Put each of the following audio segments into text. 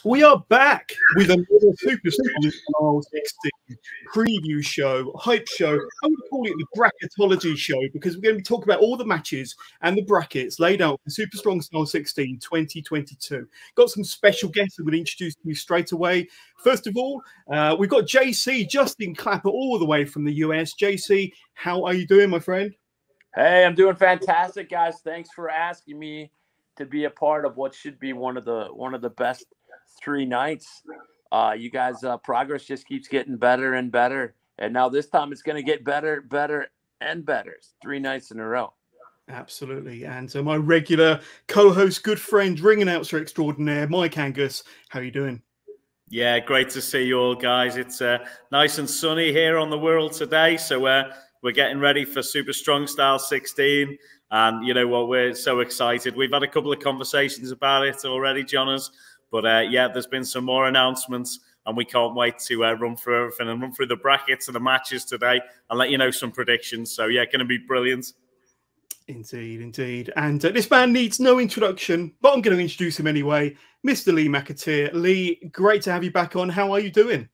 We are back with another Super Strong 16 preview show, hype show. I would call it the Bracketology show because we're going to be talking about all the matches and the brackets laid out for Super Strong Style 16 2022. Got some special guests I'm going to introduce to you straight away. First of all, we've got JC, Justin Clapper, all the way from the US. JC, how are you doing, my friend? Hey, I'm doing fantastic, guys. Thanks for asking me to be a part of what should be one of the best 3 nights. You guys, progress just keeps getting better and better, and now this time it's going to get better and better. It's 3 nights in a row. Absolutely. And my regular co-host, good friend, ring announcer extraordinaire, Mike Angus, how are you doing? Yeah, great to see you all, guys. It's nice and sunny here on the world today, so we're getting ready for Super Strong Style 16. And you know what, we're so excited. We've had a couple of conversations about it already, Jonas. But yeah, there's been some more announcements, and we can't wait to run through everything and run through the brackets and the matches today and let you know some predictions. So yeah, going to be brilliant. Indeed, indeed. And this man needs no introduction, but I'm going to introduce him anyway. Mr. Lee McAteer. Lee, great to have you back on. How are you doing?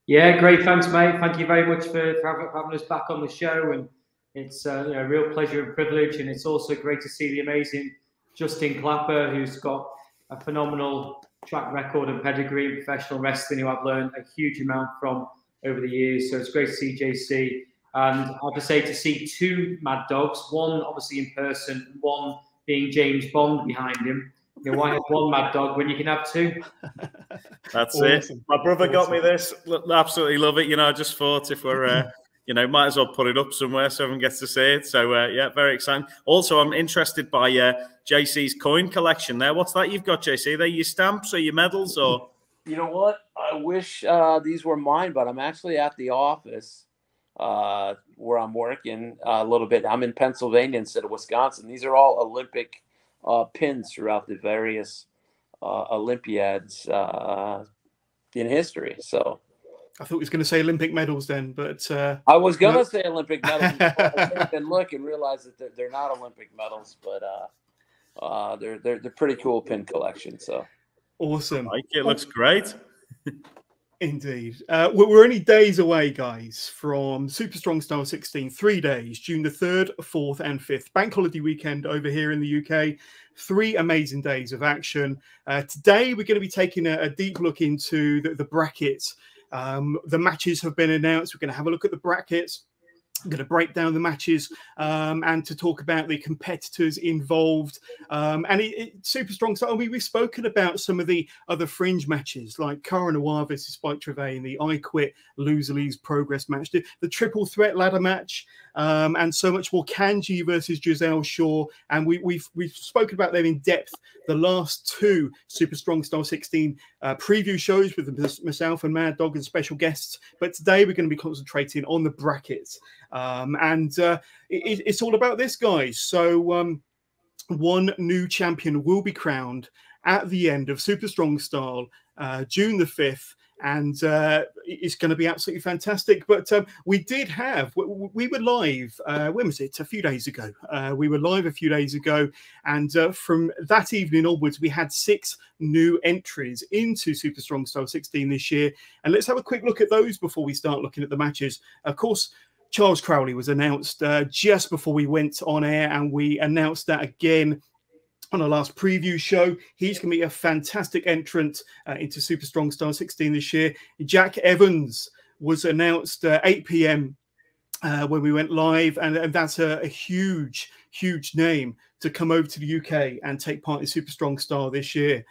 Yeah, great. Thanks, mate. Thank you very much for having us back on the show. And it's a real pleasure and privilege. And it's also great to see the amazing Justin Clapper, who's got a phenomenal track record and pedigree in professional wrestling, who I've learned a huge amount from over the years. So it's great to see JC. And I have to say, to see 2 Mad Dogs, one obviously in person, one being James Bond behind him. You know, why have 1 Mad Dog when you can have 2? That's awesome. it. My brother got me this. Absolutely love it. You know, I just thought if we're, you know, might as well put it up somewhere so everyone gets to see it. So, yeah, very exciting. Also, I'm interested by JC's coin collection there. What's that you've got, JC? Are they your stamps or your medals? Or You know what? I wish these were mine, but I'm actually at the office where I'm working a little bit. I'm in Pennsylvania instead of Wisconsin. These are all Olympic pins throughout the various Olympiads in history. So I thought he was going to say Olympic medals then, but I was going to say Olympic medals. I and look and realize that they're not Olympic medals, but they're pretty cool pin collection. So awesome. It looks great. Indeed. We're only days away, guys, from Super Strong Style 16. 3 days, June the 3rd, 4th and 5th. Bank holiday weekend over here in the UK. 3 amazing days of action. Today, we're going to be taking a deep look into the brackets. The matches have been announced. We're going to have a look at the brackets. I'm going to break down the matches and to talk about the competitors involved. And Super Strong Style. We've spoken about some of the other fringe matches like Cara Noir versus Treve in the I Quit Loser Leagues Progress match, the Triple Threat ladder match, and so much more. Kanji versus Giselle Shaw, and we've spoken about them in depth. The last 2 Super Strong Style 16 preview shows with myself and Mad Dog and special guests. But today we're going to be concentrating on the brackets. It's all about this, guys. So 1 new champion will be crowned at the end of Super Strong Style, June the 5th. And it's going to be absolutely fantastic. But we were live, when was it? A few days ago. We were live a few days ago. And from that evening onwards, we had 6 new entries into Super Strong Style 16 this year. And let's have a quick look at those before we start looking at the matches. Of course, Charles Crowley was announced just before we went on air, and we announced that again on our last preview show. He's going to be a fantastic entrant into Super Strong Style 16 this year. Jack Evans was announced 8 p.m. When we went live, and that's a huge, huge name to come over to the UK and take part in Super Strong Style this year.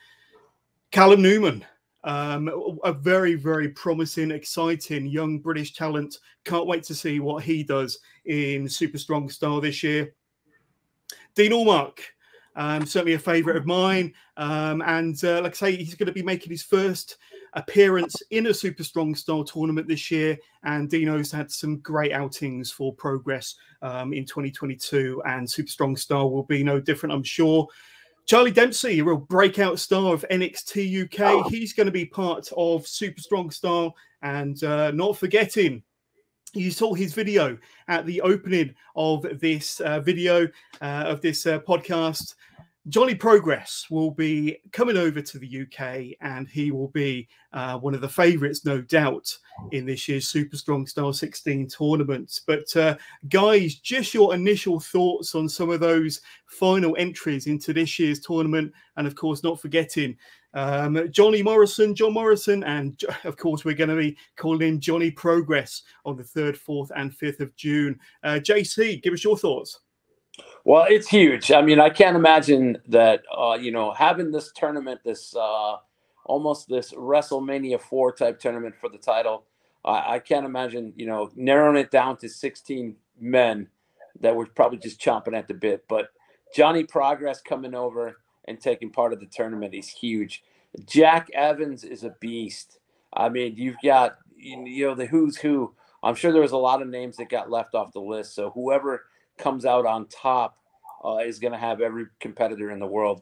Callum Newman, a very, very promising, exciting young British talent. Can't wait to see what he does in Super Strong Style this year. Dean Allmark, certainly a favourite of mine. Like I say, he's going to be making his first appearance in a Super Strong Style tournament this year. And Dino's had some great outings for Progress in 2022. And Super Strong Style will be no different, I'm sure. Charlie Dempsey, a real breakout star of NXT UK. He's going to be part of Super Strong Style. And not forgetting, you saw his video at the opening of this podcast. Johnny Progress will be coming over to the UK, and he will be one of the favourites, no doubt, in this year's Super Strong Style 16 tournament. But guys, just your initial thoughts on some of those final entries into this year's tournament, and of course, not forgetting John Morrison, and of course, we're going to be calling him Johnny Progress on the 3rd, 4th, and 5th of June. JC, give us your thoughts. Well, it's huge. I mean, I can't imagine that, you know, having this tournament, this almost this WrestleMania 4 type tournament for the title. I can't imagine, you know, narrowing it down to 16 men that were probably just chomping at the bit. But Johnny Progress coming over and taking part of the tournament is huge. Jack Evans is a beast. I mean, you've got, you know, the who's who. I'm sure there was a lot of names that got left off the list. So whoever comes out on top is going to have every competitor in the world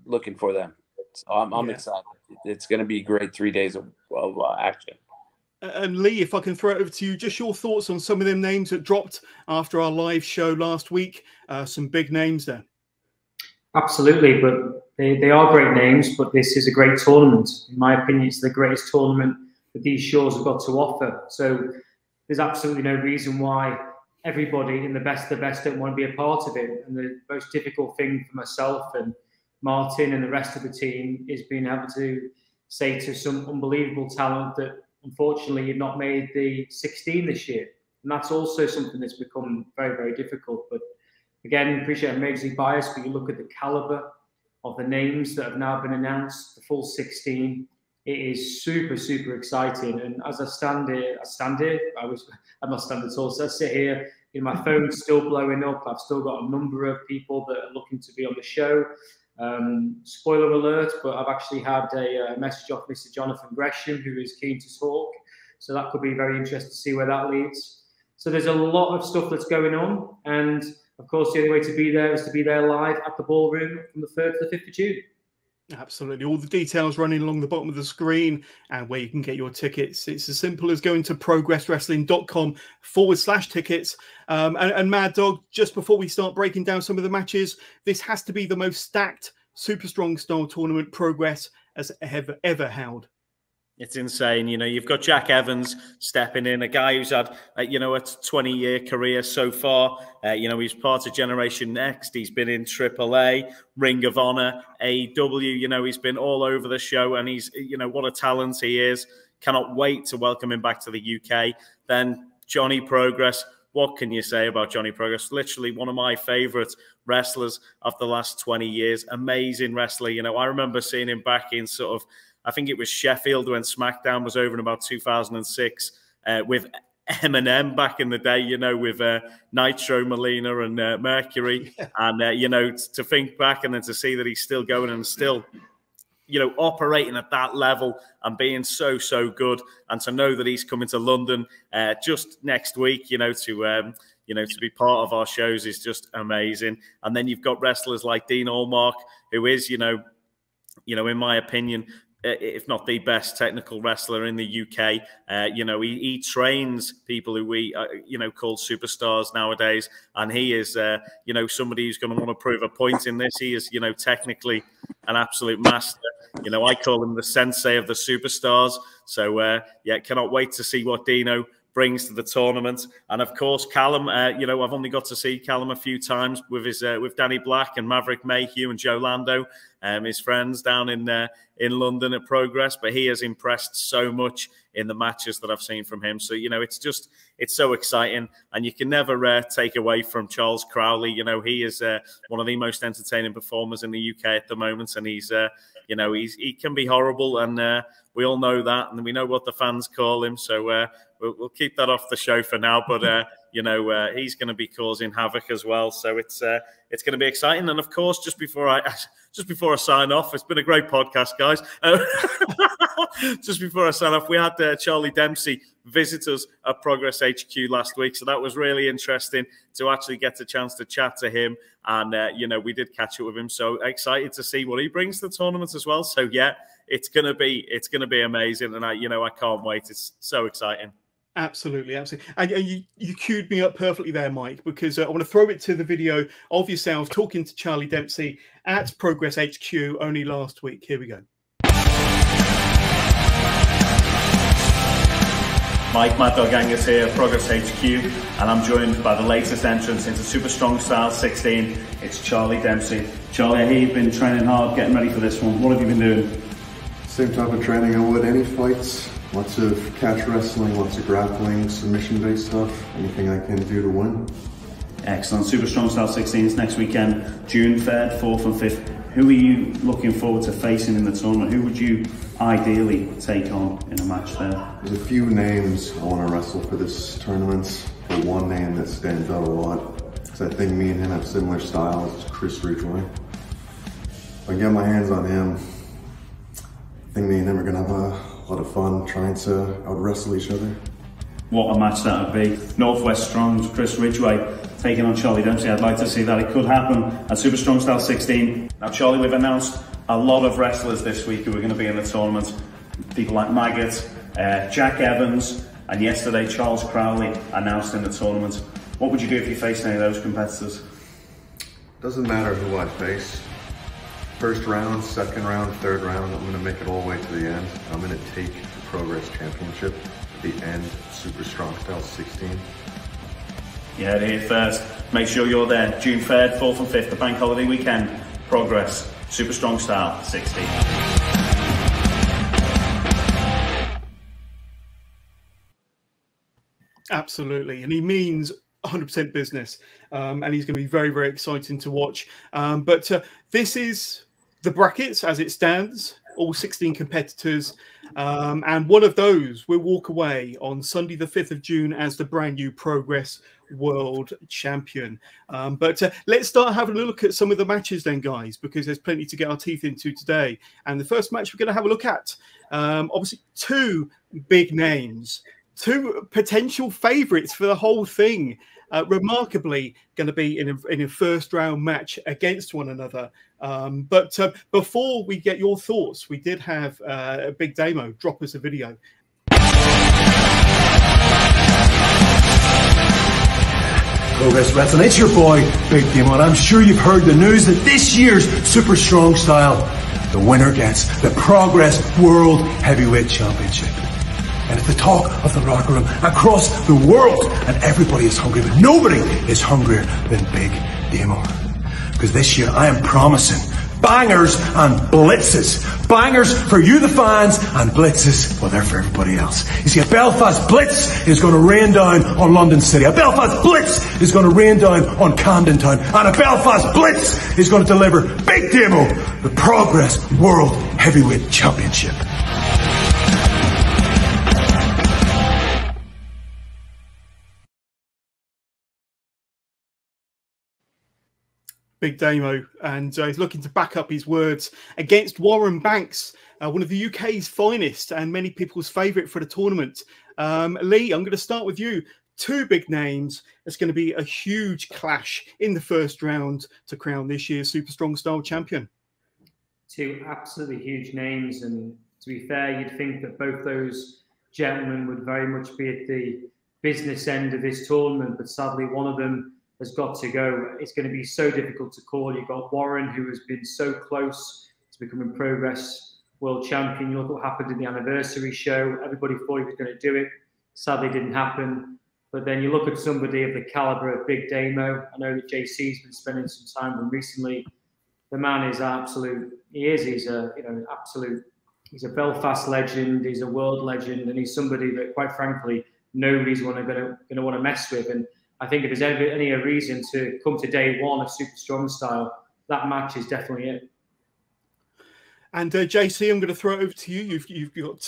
looking for them. So I'm excited. It's going to be a great 3 days of action. And Lee, if I can throw it over to you, just your thoughts on some of them names that dropped after our live show last week. Some big names there. Absolutely, but they are great names, but this is a great tournament. In my opinion, it's the greatest tournament that these shows have got to offer. So there's absolutely no reason why everybody in the best don't want to be a part of it. And the most difficult thing for myself and Martin and the rest of the team is being able to say to some unbelievable talent that unfortunately you've not made the 16 this year. And that's also something that's become very, very difficult. But again, appreciate I'm majorly biased, but you look at the caliber of the names that have now been announced, the full 16, it is super, super exciting. And as I stand here, I'm not standing at all. So I sit here, my phone's still blowing up. I've still got a number of people that are looking to be on the show. Spoiler alert, but I've actually had a message off Mr. Jonathan Gresham, who is keen to talk. So that could be very interesting to see where that leads. So there's a lot of stuff that's going on. And of course, the only way to be there is to be there live at the ballroom from the 3rd to the 5th of June. Absolutely. All the details running along the bottom of the screen and where you can get your tickets. It's as simple as going to progresswrestling.com/tickets. And Mad Dog, just before we start breaking down some of the matches, this has to be the most stacked Super Strong Style tournament Progress has ever held. It's insane. You know, you've got Jack Evans stepping in, a guy who's had, you know, a 20-year career so far. You know, he's part of Generation Next. He's been in AAA, Ring of Honor, AEW. You know, he's been all over the show, and he's, you know, what a talent he is. Cannot wait to welcome him back to the UK. Then Johnny Progress. What can you say about Johnny Progress? Literally one of my favourite wrestlers of the last 20 years. Amazing wrestler. You know, I remember seeing him back in sort of, I think it was Sheffield when SmackDown was over in about 2006 with Eminem back in the day, you know, with Nitro, Melina and Mercury. Yeah. And, you know, to think back and then to see that he's still going and still, you know, operating at that level and being so, so good. And to know that he's coming to London just next week, you know, to be part of our shows is just amazing. And then you've got wrestlers like Dean Allmark, who is, you know, in my opinion, if not the best technical wrestler in the UK. You know, he trains people who we, you know, call superstars nowadays. And he is, you know, somebody who's going to want to prove a point in this. He is, you know, technically an absolute master. You know, I call him the sensei of the superstars. So, yeah, cannot wait to see what Dino brings to the tournament. And of course, Callum, you know, I've only got to see Callum a few times with his with Danny Black and Maverick Mayhew and Joe Lando, his friends down in London at Progress, but he has impressed so much in the matches that I've seen from him. So, you know, it's so exciting, and you can never take away from Charles Crowley. You know, he is one of the most entertaining performers in the UK at the moment, and he's, you know, he can be horrible, and we all know that, and we know what the fans call him. So we'll keep that off the show for now, but you know, he's going to be causing havoc as well. So it's going to be exciting. And of course, just before I sign off, it's been a great podcast, guys. Just before I sign off, we had Charlie Dempsey visit us at Progress HQ last week, so that was really interesting to actually get a chance to chat to him. And you know, we did catch up with him, so excited to see what he brings to the tournament as well. So yeah, it's gonna be amazing, and I can't wait. It's so exciting. Absolutely, absolutely. And you queued me up perfectly there, Mike, because I want to throw it to the video of yourself talking to Charlie Dempsey at Progress HQ only last week. Here we go. Mike, Mad Dog Angus here, Progress HQ, and I'm joined by the latest entrance into Super Strong Style 16. It's Charlie Dempsey. Charlie, I hear you've been training hard, getting ready for this one. What have you been doing? Same type of training I would any fights. Lots of catch wrestling, lots of grappling, submission-based stuff. Anything I can do to win. Excellent. Super Strong Style 16 is next weekend, June 3rd, 4th and 5th. Who are you looking forward to facing in the tournament? Who would you ideally take on in a match there? There's a few names I want to wrestle for this tournament, but one name that stands out a lot, because I think me and him have similar styles, is Chris Ridgway. If I get my hands on him, I think me and him are going to have a lot of fun trying to out-wrestle each other. What a match that would be. Northwest Strong's Chris Ridgway taking on Charlie Dempsey. I'd like to see that. It could happen at Super Strong Style 16. Now, Charlie, we've announced a lot of wrestlers this week who are going to be in the tournament. People like Maggot, Jack Evans, and yesterday Charles Crowley announced in the tournament. What would you do if you faced any of those competitors? Doesn't matter who I face. First round, second round, third round, I'm going to make it all the way to the end. I'm going to take the Progress Championship at the end of Super Strong Style 16. You heard it here first. Make sure you're there. June 3rd, 4th and 5th, the bank holiday weekend. Progress, Super Strong Style 16. Absolutely. And he means 100% business. And he's going to be very, very exciting to watch. But this is the brackets as it stands. All 16 competitors. And one of those will walk away on Sunday, the 5th of June as the brand new Progress World Champion. But let's start having a look at some of the matches then, guys, because there's plenty to get our teeth into today. And the first match we're going to have a look at, obviously, two big names, two potential favourites for the whole thing. Remarkably going to be in a first round match against one another. But before we get your thoughts, we did have a Big Damo drop us a video. Progress Wrestling, it's your boy, Big Damo, and I'm sure you've heard the news that this year's Super Strong Style, the winner gets the Progress World Heavyweight Championship. And it's the talk of the locker room across the world. And everybody is hungry, but nobody is hungrier than Big Damo. Because this year I am promising bangers and blitzes. Bangers for you, the fans, and blitzes, well, they're for everybody else. You see, a Belfast Blitz is going to rain down on London City. A Belfast Blitz is going to rain down on Camden Town. And a Belfast Blitz is going to deliver Big Damo the Progress World Heavyweight Championship. Big Damo, and he's looking to back up his words against Warren Banks, one of the UK's finest and many people's favourite for the tournament. Lee, I'm going to start with you. Two big names. It's going to be a huge clash in the first round to crown this year's Super Strong Style champion. Two absolutely huge names, and to be fair, you'd think that both those gentlemen would very much be at the business end of this tournament, but sadly one of them has got to go. It's going to be so difficult to call. You've got Warren, who has been so close to becoming Progress World Champion. You look what happened in the anniversary show. Everybody thought he was going to do it. Sadly, didn't happen. But then you look at somebody of the caliber of Big Damo. I know that JC's been spending some time with him recently. The man is absolute. He is. He's a absolute. He's a Belfast legend. He's a world legend, and he's somebody that, quite frankly, nobody's going to want to mess with. And I think if there's any reason to come to day one of Super Strong Style, that match is definitely it. And JC, I'm going to throw it over to you. You've got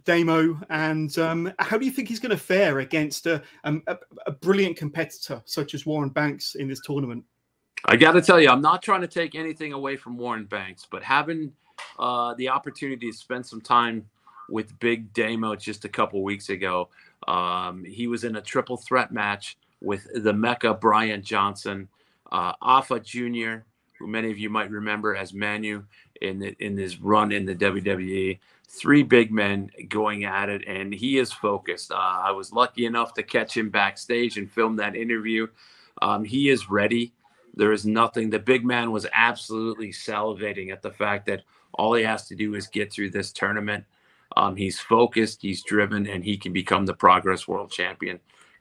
Damo, and how do you think he's going to fare against a brilliant competitor such as Warren Banks in this tournament? I got to tell you, I'm not trying to take anything away from Warren Banks, but having the opportunity to spend some time with Big Damo just a couple weeks ago. He was in a triple threat match with the Mecca Brian Johnson, Alpha Jr., who many of you might remember as Manu in his run in the WWE. 3 big men going at it, and he is focused. I was lucky enough to catch him backstage and film that interview. He is ready. There is nothing. The big man was absolutely salivating at the fact that all he has to do is get through this tournament. He's focused, he's driven, and he can become the Progress World Champion.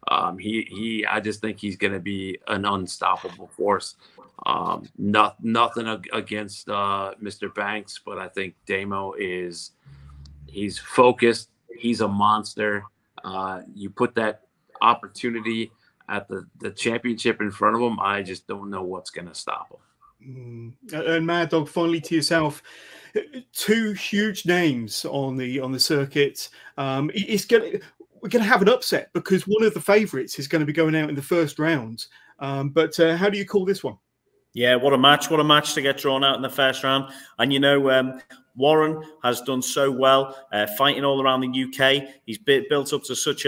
I just think he's going to be an unstoppable force. Nothing against Mr. Banks, but I think Damo he's focused. He's a monster. You put that opportunity at the championship in front of him, I just don't know what's going to stop him. And Mad Dog, finally to yourself, 2 huge names on the circuit. We're going to have an upset because one of the favourites is going to be going out in the first round. But how do you call this one? Yeah, what a match! What a match to get drawn out in the first round. And you know, Warren has done so well fighting all around the UK. He's built up to such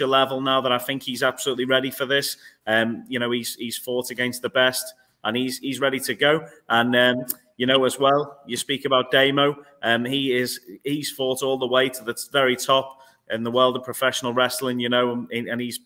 a level now that I think he's absolutely ready for this. You know, he's fought against the best, and he's ready to go. And you know, as well, you speak about Damo. He's fought all the way to the very top in the world of professional wrestling. You know, and he's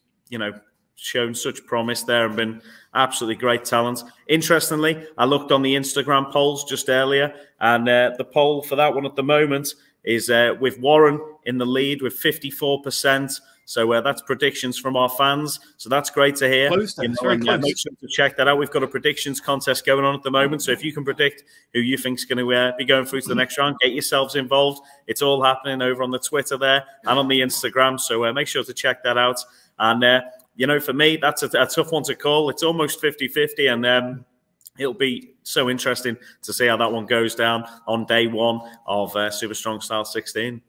shown such promise there and been absolutely great talent. Interestingly, I looked on the Instagram polls just earlier, and the poll for that one at the moment is with Warren in the lead with 54%. So that's predictions from our fans. So that's great to hear. Close, very close. Make sure to check that out. We've got a predictions contest going on at the moment. So if you can predict who you think is going to be going through to the next round, get yourselves involved. It's all happening over on the Twitter there and on the Instagram. So make sure to check that out. And you know, for me, that's a tough one to call. It's almost 50-50, and it'll be so interesting to see how that one goes down on day 1 of Super Strong Style 16.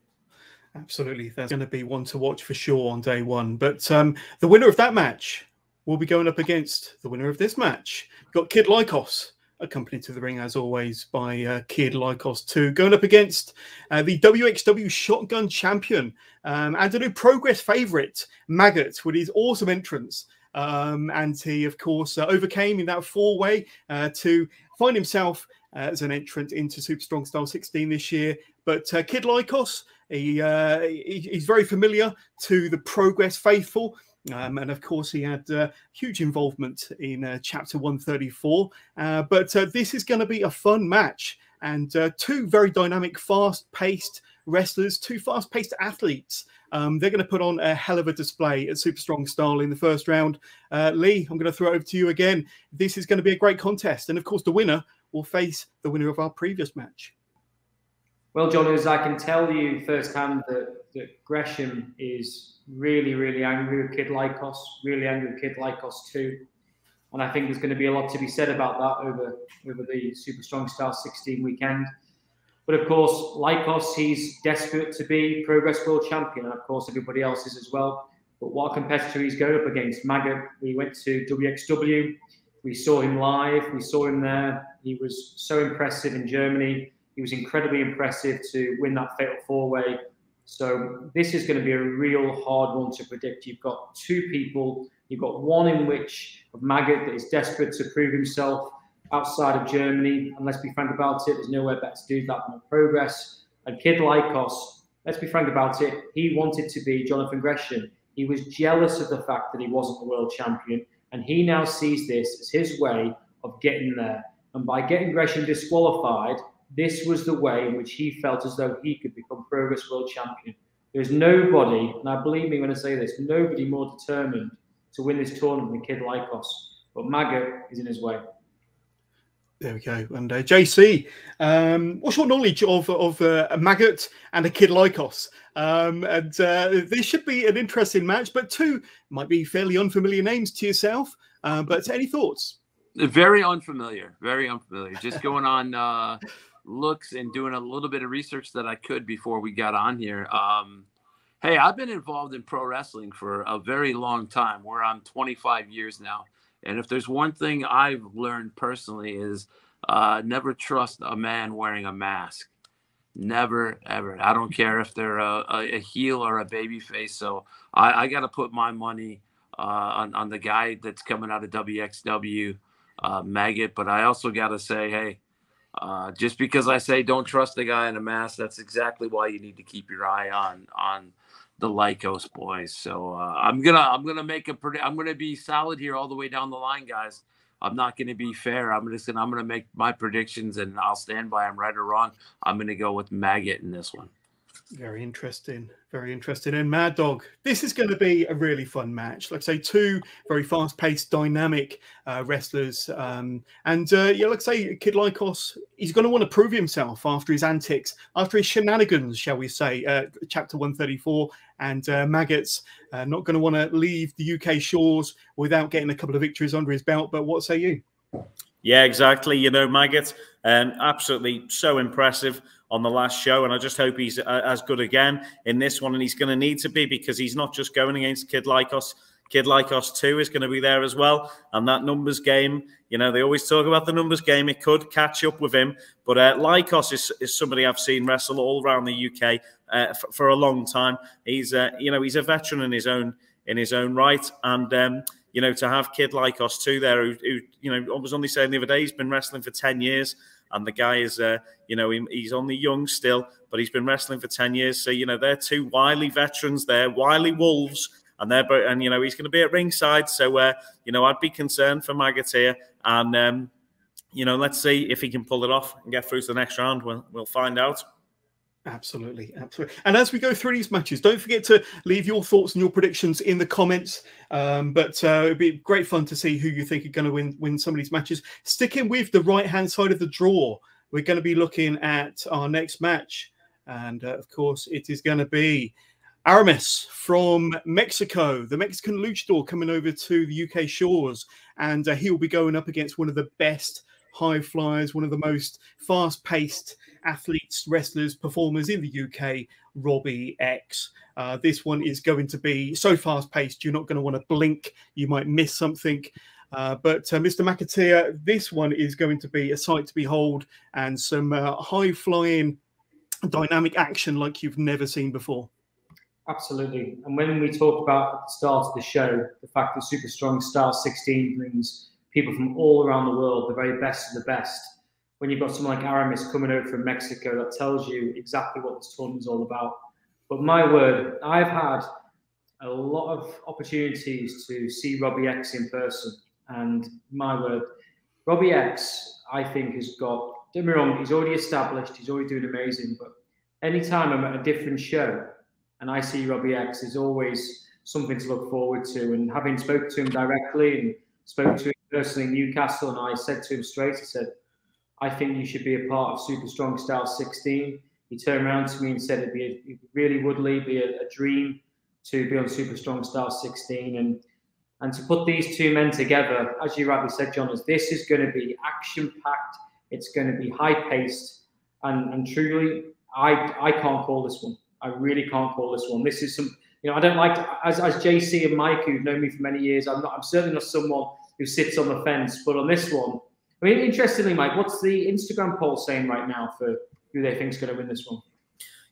Absolutely. That's going to be one to watch for sure on day 1. But the winner of that match will be going up against the winner of this match. We've got Kid Lycos, accompanied to the ring, as always, by Kid Lycos 2, going up against the WXW Shotgun Champion and a new Progress favourite, Maggot, with his awesome entrance. And he, of course, overcame in that 4-way to find himself as an entrant into Super Strong Style 16 this year. But Kid Lycos, he's very familiar to the Progress faithful. And of course, he had huge involvement in Chapter 134. But this is going to be a fun match. And 2 very dynamic, fast-paced wrestlers, 2 fast-paced athletes. They're going to put on a hell of a display at Super Strong Style in the first round. Lee, I'm going to throw it over to you again. This is going to be a great contest. And of course, the winner will face the winner of our previous match. Well, John, as I can tell you firsthand that Gresham is really, really angry with Kid Lycos, really angry with Kid Lycos too. And I think there's going to be a lot to be said about that over the Super Strong Style 16 weekend. But of course, Lycos, he's desperate to be Progress World Champion. And of course, everybody else is as well. But what a competitor he's going up against. Maggot, we went to WXW. We saw him live. We saw him there. He was so impressive in Germany. He was incredibly impressive to win that fatal 4-way. So this is going to be a real hard one to predict. You've got 2 people. You've got one in which of Maggot that is desperate to prove himself outside of Germany. And let's be frank about it, there's nowhere better to do that than Progress. And Kid Lycos, let's be frank about it, he wanted to be Jonathan Gresham. He was jealous of the fact that he wasn't the world champion. And he now sees this as his way of getting there. And by getting Gresham disqualified, this was the way in which he felt as though he could become Progress World Champion. There's nobody, and I believe me when I say this, nobody more determined to win this tournament than Kid Lycos. But Maggot is in his way. There we go. And JC, what's your knowledge of a Maggot and a Kid Lycos? This should be an interesting match, but 2 might be fairly unfamiliar names to yourself. But any thoughts? Very unfamiliar. Very unfamiliar. Just going on looks and doing a little bit of research that I could before we got on here. Hey, I've been involved in pro wrestling for a very long time. We're on 25 years now. And if there's one thing I've learned personally is never trust a man wearing a mask. Never, ever. I don't care if they're a heel or a baby face. So I got to put my money on the guy that's coming out of WXW. Maggot. But I also got to say, hey, just because I say don't trust the guy in a mask, that's exactly why you need to keep your eye on the Lycos boys. So I'm gonna make I'm gonna be solid here all the way down the line, guys. I'm not gonna be fair. I'm gonna make my predictions, and I'll stand by them, right or wrong. I'm gonna go with Maggot in this one. Very interesting. Very interesting. And Mad Dog, this is going to be a really fun match. Like I say, two very fast-paced, dynamic wrestlers. Yeah, like I say, Kid Lycos, he's going to want to prove himself after his antics, after his shenanigans, shall we say, Chapter 134. And Maggot's not going to want to leave the UK shores without getting a couple of victories under his belt. But what say you? Yeah, exactly. You know, Maggot, absolutely so impressive on the last show, and I just hope he's as good again in this one, and he's going to need to be, because he's not just going against Kid Lycos. Kid Lycos 2 is going to be there as well, and that numbers game, you know, they always talk about the numbers game. It could catch up with him, but Lycos is somebody I've seen wrestle all around the UK for a long time. He's you know, he's a veteran in his own right, and you know, to have Kid Lycos 2 there, who you know, I was only saying the other day, he's been wrestling for 10 years. And the guy is, you know, he's only young still, but he's been wrestling for 10 years. So, you know, they're two wily veterans there, wily wolves, and they're both, and, you know, he's going to be at ringside. So, you know, I'd be concerned for Maggot here. And, you know, let's see if he can pull it off and get through to the next round. We'll find out. Absolutely, absolutely. And as we go through these matches, don't forget to leave your thoughts and your predictions in the comments. But it'd be great fun to see who you think are going to win some of these matches. Sticking with the right-hand side of the draw, we're going to be looking at our next match. And, of course, it is going to be Aramis from Mexico, the Mexican luchador coming over to the UK shores. And he'll be going up against one of the best high flyers, one of the most fast-paced athletes, wrestlers, performers in the UK, Robbie X. This one is going to be so fast-paced, you're not going to want to blink. You might miss something. But Mr. McAteer, this one is going to be a sight to behold, and some high-flying, dynamic action like you've never seen before. Absolutely. And when we talked about at the start of the show, the fact that Super Strong Style 16 brings people from all around the world, the very best of the best. When you've got someone like Aramis coming over from Mexico, that tells you exactly what this tournament's all about. But my word, I've had a lot of opportunities to see Robbie X in person. And my word, Robbie X, I think, has got, don't get me wrong, he's already established, he's already doing amazing. But anytime I'm at a different show and I see Robbie X, there's always something to look forward to. And having spoken to him directly and spoke to him personally in Newcastle, and I said to him straight, I said, I think you should be a part of Super Strong Style 16. He turned around to me and said it really would be a dream to be on Super Strong Style 16. And to put these two men together, as you rightly said, John, this is going to be action-packed. It's going to be high-paced. And truly, I can't call this one. I really can't call this one. This is some, you know, I don't like to, as JC and Mike, who've known me for many years, I'm certainly not someone who sits on the fence. But on this one, I mean, interestingly, Mike, what's the Instagram poll saying right now for who they think is going to win this one?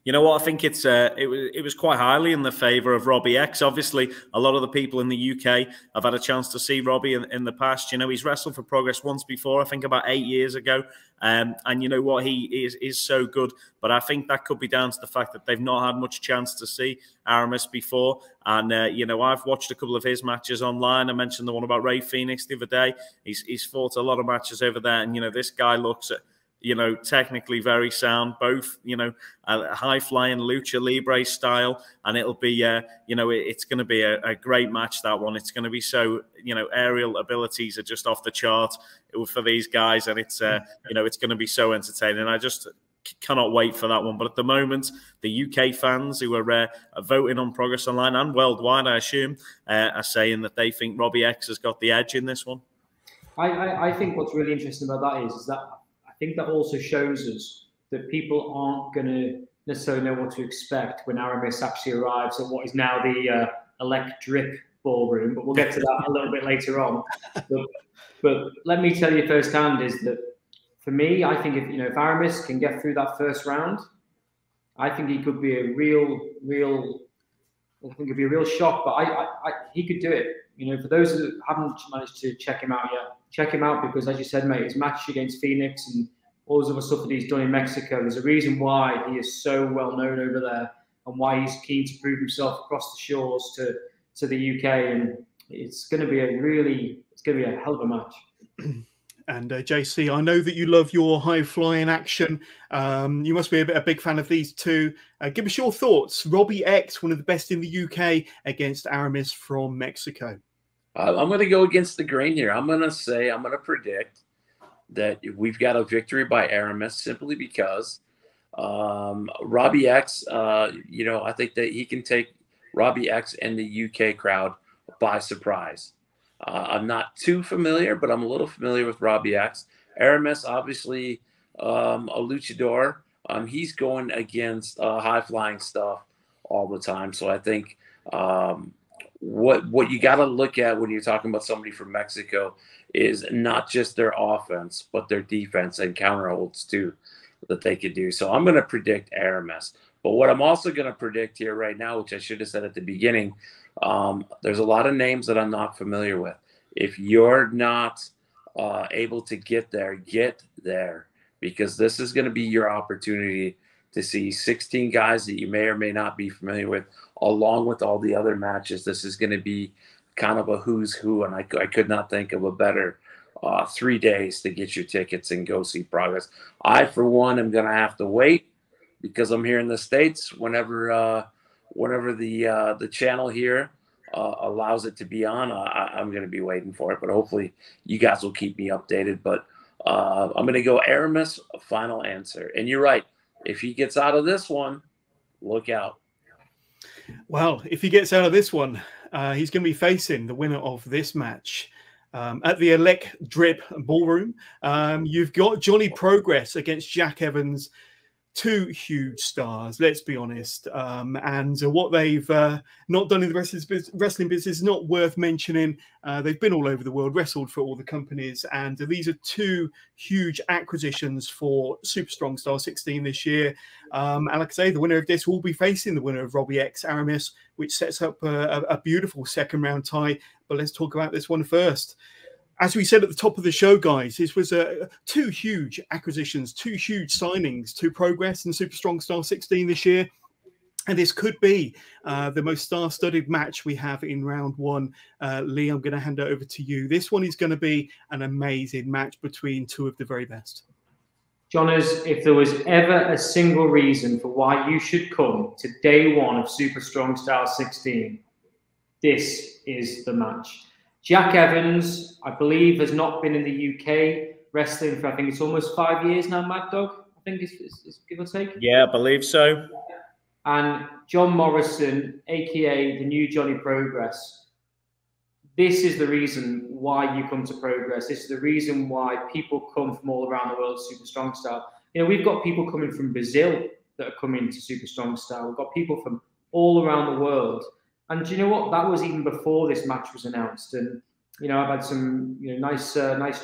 You know what? I think it was quite highly in the favour of Robbie X. Obviously, a lot of the people in the UK have had a chance to see Robbie in the past. You know, he's wrestled for Progress once before, I think about 8 years ago. And you know what? He is so good. But I think that could be down to the fact that they've not had much chance to see Aramis before. And, you know, I've watched a couple of his matches online. I mentioned the one about Ray Phoenix the other day. He's fought a lot of matches over there. And, you know, this guy looks at, you know, technically very sound, both, you know, a high-flying lucha libre style, and it'll be, you know, it's going to be a great match, that one. It's going to be so, you know, aerial abilities are just off the chart for these guys, and it's, you know, it's going to be so entertaining. I just cannot wait for that one. But at the moment, the UK fans who are voting on Progress Online and worldwide, I assume, are saying that they think Robbie X has got the edge in this one. I think what's really interesting about that is that I think that also shows us that people aren't going to necessarily know what to expect when Aramis actually arrives at what is now the electric ballroom. But we'll get to that a little bit later on. But let me tell you firsthand is that for me, I think if Aramis can get through that first round, I think he could be a real shock. But he could do it. You know, for those who haven't managed to check him out yet, check him out because, as you said, mate, his match against Phoenix and all this other stuff that he's done in Mexico, there's a reason why he is so well known over there and why he's keen to prove himself across the shores to the UK. And it's going to be a hell of a match. And JC, I know that you love your high-flying action. You must be a big fan of these two. Give us your thoughts. Robbie X, one of the best in the UK, against Aramis from Mexico. I'm going to go against the grain here. I'm going to predict that we've got a victory by Aramis simply because Robbie X, I think that he can take Robbie X and the UK crowd by surprise. I'm not too familiar, but I'm a little familiar with Robbie X. Aramis, obviously, a luchador. He's going against high-flying stuff all the time. So I think what you got to look at when you're talking about somebody from Mexico is not just their offense, but their defense and counterholds too that they could do. So I'm going to predict Aramis. But what I'm also going to predict here right now, which I should have said at the beginning, there's a lot of names that I'm not familiar with. If you're not able to get there, because this is going to be your opportunity to see 16 guys that you may or may not be familiar with, along with all the other matches. This is going to be kind of a who's who, and I could not think of a better 3 days to get your tickets and go see Progress. I, for one, am going to have to wait because I'm here in the States. Whenever the channel here allows it to be on, I'm going to be waiting for it. But hopefully you guys will keep me updated. But I'm going to go Aramis, final answer. And you're right. If he gets out of this one, look out. Well, if he gets out of this one, he's going to be facing the winner of this match. At the Elec Drip Ballroom, you've got Johnny Progress against Jack Evans. Two huge stars, let's be honest. And what they've not done in the wrestling business is not worth mentioning. They've been all over the world, wrestled for all the companies. And these are two huge acquisitions for Super Strong Style 16 this year. And like I say, the winner of this will be facing the winner of Robbie X Aramis, which sets up a beautiful second round tie. But let's talk about this one first. As we said at the top of the show, guys, this was two huge acquisitions, two huge signings to Progress and Super Strong Style 16 this year. And this could be the most star-studded match we have in round one. Lee, I'm going to hand it over to you. This one is going to be an amazing match between two of the very best. Johners, if there was ever a single reason for why you should come to day one of Super Strong Style 16, this is the match. Jack Evans, I believe, has not been in the UK wrestling for, I think it's almost 5 years now, Mad Dog, I think it's give or take. Yeah, I believe so. And John Morrison, a.k.a. the new Johnny Progress. This is the reason why you come to Progress. This is the reason why people come from all around the world to Super Strong Style. You know, we've got people coming from Brazil that are coming to Super Strong Style. We've got people from all around the world. And do you know what? That was even before this match was announced. And, you know, I've had some nice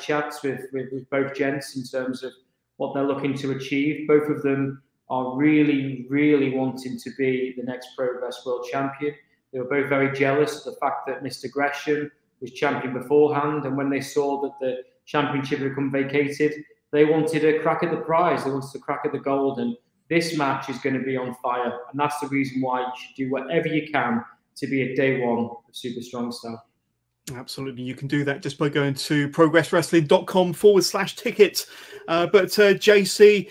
chats with both gents in terms of what they're looking to achieve. Both of them are really, really wanting to be the next Progress World Champion. They were both very jealous of the fact that Mr. Gresham was champion beforehand. And when they saw that the championship had become vacated, they wanted a crack at the prize. They wanted a crack at the gold. And this match is going to be on fire. And that's the reason why you should do whatever you can to be at day one of Super Strong Style. Absolutely. You can do that just by going to progresswrestling.com/tickets. But JC,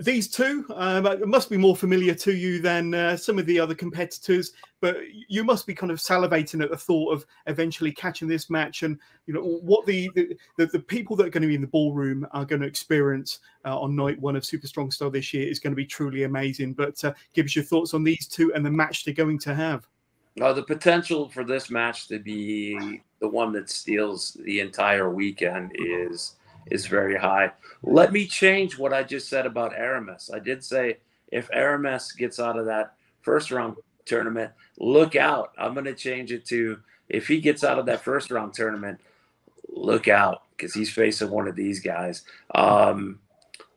these two must be more familiar to you than some of the other competitors, but you must be kind of salivating at the thought of eventually catching this match and, you know, what the people that are going to be in the ballroom are going to experience on night one of Super Strong Style this year is going to be truly amazing. But give us your thoughts on these two and the match they're going to have. The potential for this match to be the one that steals the entire weekend is very high. Let me change what I just said about Aramis. I did say if Aramis gets out of that first round tournament, look out. I'm going to change it to if he gets out of that first round tournament, look out, because he's facing one of these guys. I'm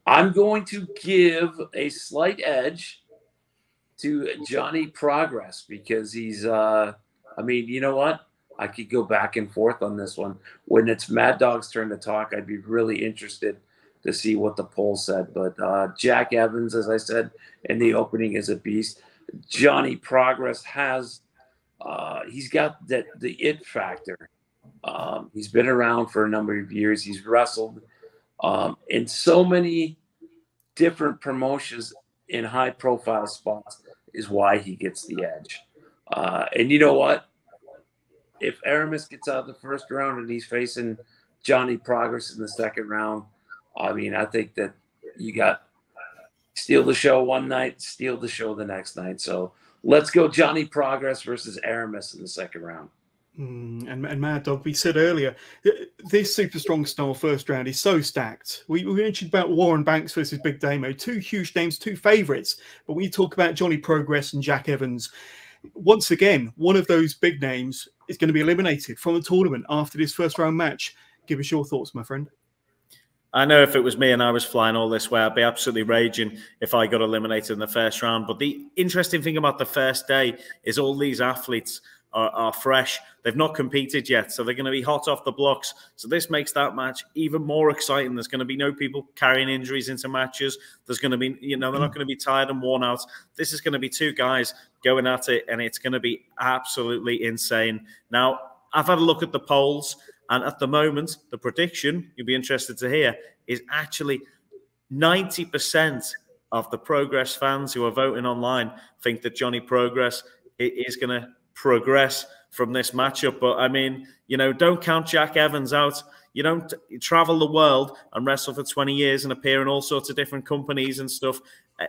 going to give a slight edge to Johnny Progress because he's, I mean, you know what? I could go back and forth on this one. When it's Mad Dog's turn to talk, I'd be really interested to see what the poll said. But Jack Evans, as I said in the opening, is a beast. Johnny Progress has he's got the it factor. He's been around for a number of years. He's wrestled in so many different promotions in high-profile spots, is why he gets the edge. And you know what? If Aramis gets out of the first round and he's facing Johnny Progress in the second round, I mean, I think that you got steal the show one night, steal the show the next night. So let's go Johnny Progress versus Aramis in the second round. And Mad Dog, we said earlier, this Super Strong Style first round is so stacked. We mentioned about Warren Banks versus Big Damo, two huge names, two favourites. But when you talk about Johnny Progress and Jack Evans, once again, one of those big names is going to be eliminated from the tournament after this first round match. Give us your thoughts, my friend. I know if it was me and I was flying all this way, I'd be absolutely raging if I got eliminated in the first round. But the interesting thing about the first day is all these athletes are fresh. They've not competed yet, so they're going to be hot off the blocks. So this makes that match even more exciting. There's going to be no people carrying injuries into matches. There's going to be, they're not going to be tired and worn out. This is going to be two guys going at it, and it's going to be absolutely insane. Now, I've had a look at the polls, and at the moment, the prediction, you'll be interested to hear, is actually 90% of the Progress fans who are voting online think that Johnny Progress is going to progress from this matchup. But I mean, don't count Jack Evans out. You don't travel the world and wrestle for 20 years and appear in all sorts of different companies and stuff.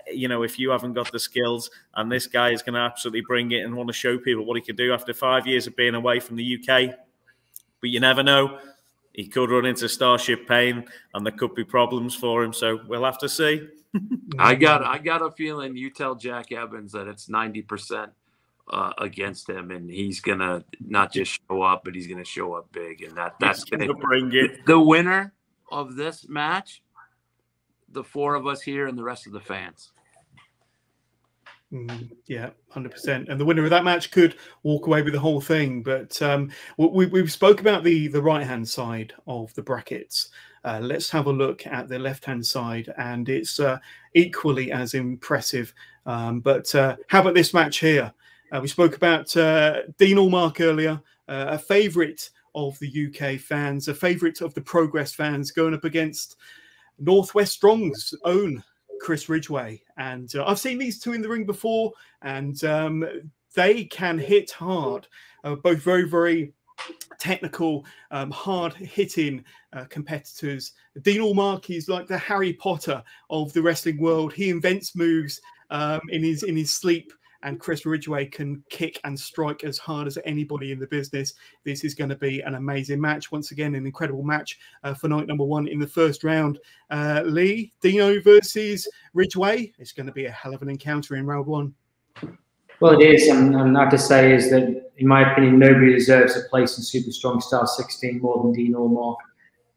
If you haven't got the skills, and this guy is going to absolutely bring it and want to show people what he can do after 5 years of being away from the UK. But you never know. He could run into Starship Pain and there could be problems for him. So we'll have to see. I got a feeling you tell Jack Evans that it's 90% against him, and he's gonna not just show up, but he's gonna show up big, and that's gonna bring it. The winner of this match, the four of us here and the rest of the fans. Yeah, 100%. And the winner of that match could walk away with the whole thing. But we've spoke about the right-hand side of the brackets. Let's have a look at the left-hand side, and it's equally as impressive. But how about this match here? We spoke about Dean Allmark earlier, a favourite of the UK fans, a favourite of the Progress fans, going up against Northwest Strong's own Chris Ridgway. And I've seen these two in the ring before, and they can hit hard. Both very, very technical, hard-hitting competitors. Dean Allmark is like the Harry Potter of the wrestling world. He invents moves in his sleep. And Chris Ridgway can kick and strike as hard as anybody in the business. This is going to be an amazing match. Once again, an incredible match for night number one in the first round. Lee, Dino versus Ridgway. It's going to be a hell of an encounter in round one. Well, it is. And I have to say is that, in my opinion, nobody deserves a place in Super Strong Style 16 more than Dean Allmark.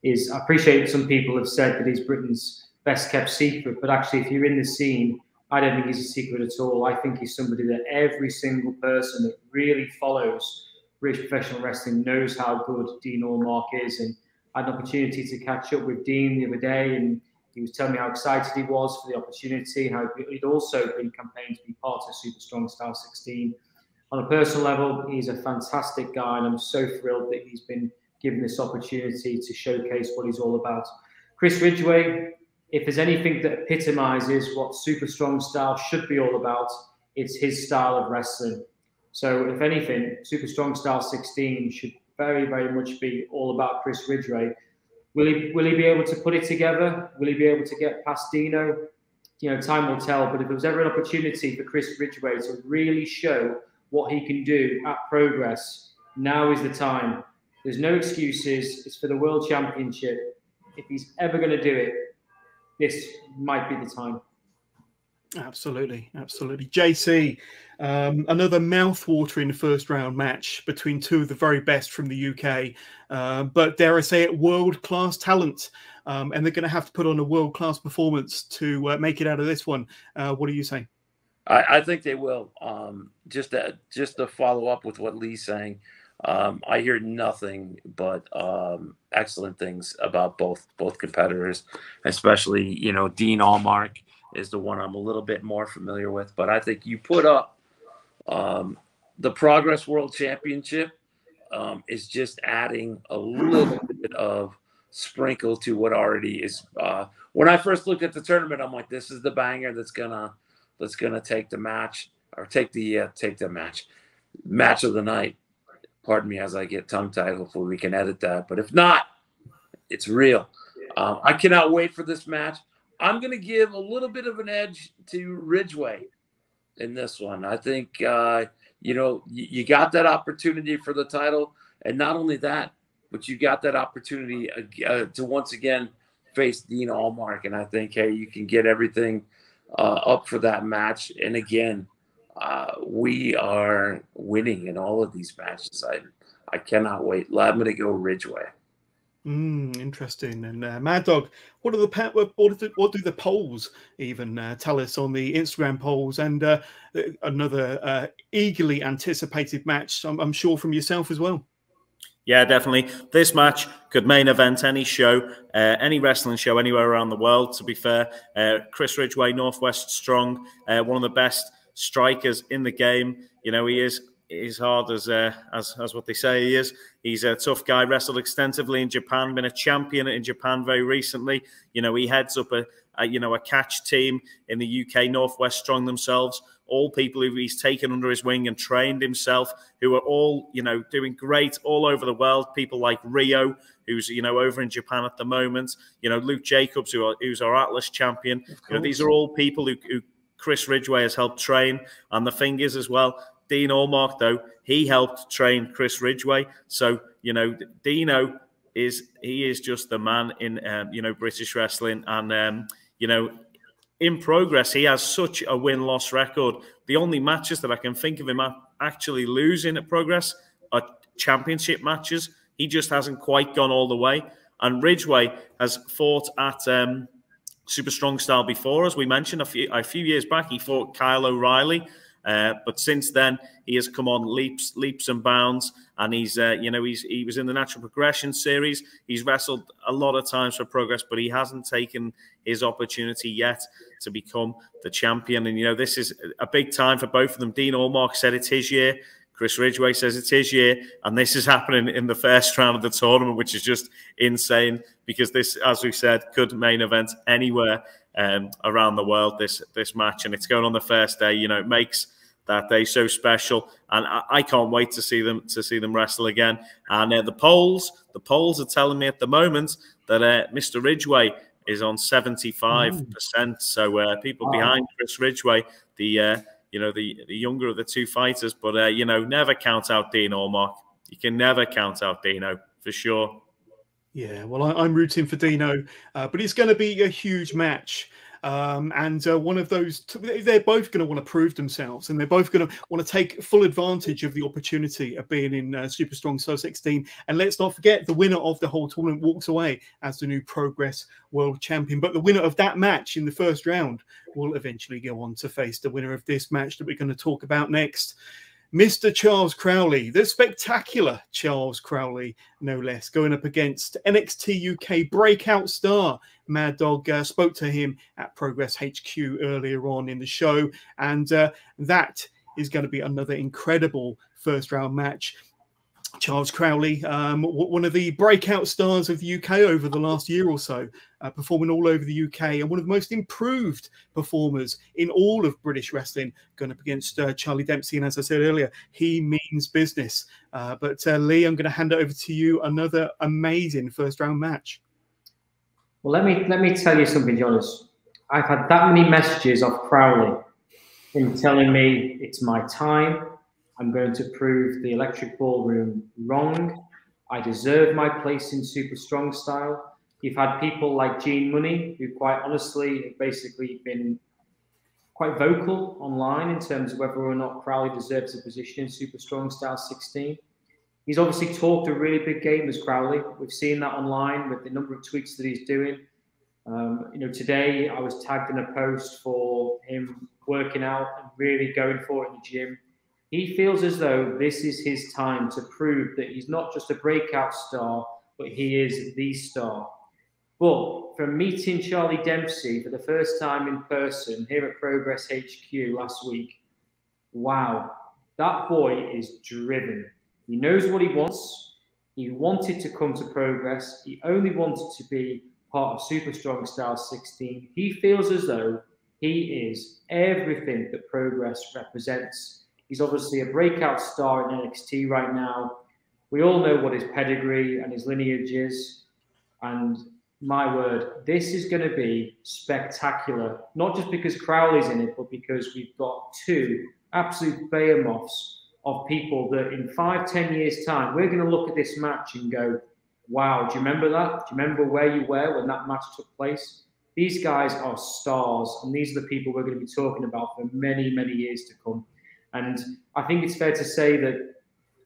I appreciate some people have said that he's Britain's best kept secret, but actually, if you're in the scene, I don't think he's a secret at all. I think he's somebody that every single person that really follows British professional wrestling knows how good Dean Allmark is. And I had an opportunity to catch up with Dean the other day, and he was telling me how excited he was for the opportunity, how he'd also been campaigned to be part of Super Strong Style 16. On a personal level, he's a fantastic guy, and I'm so thrilled that he's been given this opportunity to showcase what he's all about. Chris Ridgway, if there's anything that epitomizes what Super Strong Style should be all about, it's his style of wrestling. So if anything, Super Strong Style 16 should very, very much be all about Chris Ridgway. Will he be able to put it together? Will he be able to get past Dino? Time will tell. But if there was ever an opportunity for Chris Ridgway to really show what he can do at Progress, now is the time. There's no excuses. It's for the World Championship. If he's ever going to do it, this might be the time. Absolutely, absolutely. JC, another mouth-watering first round match between two of the very best from the UK, but dare I say it, world-class talent. And they're going to have to put on a world-class performance to make it out of this one. What do you say? I think they will. Just to follow up with what Lee's saying, I hear nothing but excellent things about both competitors, especially, you know, Dean Allmark is the one I'm a little bit more familiar with. But I think you put up the Progress World Championship is just adding a little bit of sprinkle to what already is. When I first looked at the tournament, I'm like, this is the banger that's gonna take the match, or take the match of the night. Pardon me as I get tongue-tied. Hopefully we can edit that. But if not, it's real. I cannot wait for this match. I'm going to give a little bit of an edge to Ridgeway in this one. I think, you know, you got that opportunity for the title. And not only that, but you got that opportunity to once again face Dean Allmark. And I think, hey, you can get everything up for that match. And again, we are winning in all of these matches. I cannot wait. I'm going to go Ridgeway. Interesting. And Mad Dog, what do the polls even tell us on the Instagram polls? And another eagerly anticipated match, I'm sure, from yourself as well. Yeah, definitely. This match could main event any show, any wrestling show anywhere around the world, to be fair. Chris Ridgeway, Northwest Strong, one of the best strikers in the game. You know, he is hard as what they say he is. He's a tough guy, wrestled extensively in Japan, been a champion in Japan very recently. You know, he heads up a catch team in the UK, Northwest Strong themselves, all people who he's taken under his wing and trained himself, who are all, you know, doing great all over the world. People like Rio, who's, you know, over in Japan at the moment. You know, Luke Jacobs, who's our Atlas champion. You know, these are all people who Chris Ridgeway has helped train. And the thing is as well, Dean Allmark, though, he helped train Chris Ridgeway. So, you know, Dino is just the man in, you know, British wrestling. And, you know, in Progress, he has such a win-loss record. The only matches that I can think of him actually losing at Progress are championship matches. He just hasn't quite gone all the way. And Ridgeway has fought at Super Strong Style before, as we mentioned, a few years back. He fought Kyle O'Reilly. But since then, he has come on leaps and bounds, and he's, you know, he was in the Natural Progression series. He's wrestled a lot of times for Progress, but he hasn't taken his opportunity yet to become the champion. And, you know, this is a big time for both of them. Dean Allmark said it's his year. Chris Ridgeway says it's his year, and this is happening in the first round of the tournament, which is just insane, because this, as we said, could main event anywhere around the world, this match, and it's going on the first day. You know, it makes that day so special, and I can't wait to see them wrestle again. And the polls are telling me at the moment that Mr. Ridgeway is on 75%. So people behind Chris Ridgeway, the younger of the two fighters, but you know, never count out Dean Allmark. You can never count out Dino, for sure. Yeah, well, I'm rooting for Dino, but it's going to be a huge match. And one of those, they're both going to want to prove themselves, and they're both going to want to take full advantage of the opportunity of being in Super Strong Style 16. And let's not forget, the winner of the whole tournament walks away as the new Progress World Champion. But the winner of that match in the first round will eventually go on to face the winner of this match that we're going to talk about next. Mr. Charles Crowley, the spectacular Charles Crowley, no less, going up against NXT UK breakout star. Mad Dog spoke to him at Progress HQ earlier on in the show, and that is going to be another incredible first round match. Charles Crowley, one of the breakout stars of the UK over the last year or so, performing all over the UK, and one of the most improved performers in all of British wrestling, going up against Charlie Dempsey. And as I said earlier, he means business. But Lee, I'm going to hand it over to you. Another amazing first round match. Well, let me tell you something, Jonas. I've had that many messages off Crowley in telling me it's my time. I'm going to prove the Electric Ballroom wrong. I deserve my place in Super Strong Style. You've had people like Gene Money, who quite honestly have basically been quite vocal online in terms of whether or not Crowley deserves a position in Super Strong Style 16. He's obviously talked a really big game as Crowley. We've seen that online with the number of tweets that he's doing. You know, today I was tagged in a post for him working out and really going for it in the gym. He feels as though this is his time to prove that he's not just a breakout star, but he is the star. But from meeting Charlie Dempsey for the first time in person here at Progress HQ last week, wow, that boy is driven. He knows what he wants. He wanted to come to Progress. He only wanted to be part of Super Strong Style 16. He feels as though he is everything that Progress represents. He's obviously a breakout star in NXT right now. We all know what his pedigree and his lineage is. And my word, this is going to be spectacular. Not just because Crowley's in it, but because we've got two absolute behemoths of people that in 5-10 years' time, we're going to look at this match and go, wow, do you remember that? Do you remember where you were when that match took place? These guys are stars, and these are the people we're going to be talking about for many, many years to come. And I think it's fair to say that,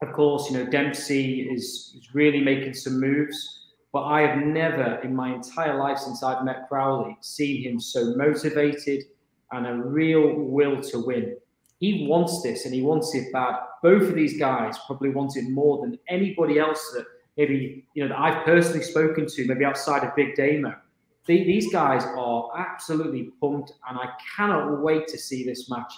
of course, you know, Dempsey is really making some moves. But I have never in my entire life since I've met Crowley seen him so motivated and a real will to win. He wants this and he wants it bad. Both of these guys probably want it more than anybody else that maybe, you know, that I've personally spoken to, maybe outside of Big Damo. These guys are absolutely pumped and I cannot wait to see this match.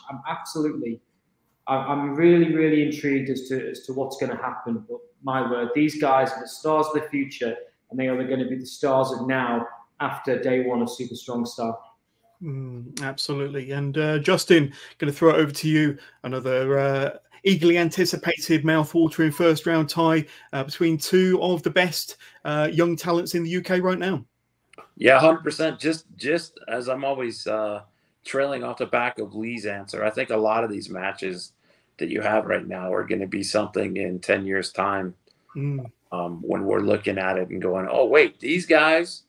I'm really, really intrigued as to what's going to happen. But my word, these guys are the stars of the future. And they are going to be the stars of now after day one of Super Strong Style. Absolutely. And Justin, going to throw it over to you. Another eagerly anticipated mouth-watering first-round tie between two of the best young talents in the UK right now. Yeah, 100%. Just as I'm always trailing off the back of Lee's answer, I think a lot of these matches that you have right now are going to be something in 10 years' time. When we're looking at it and going, oh, wait, these guys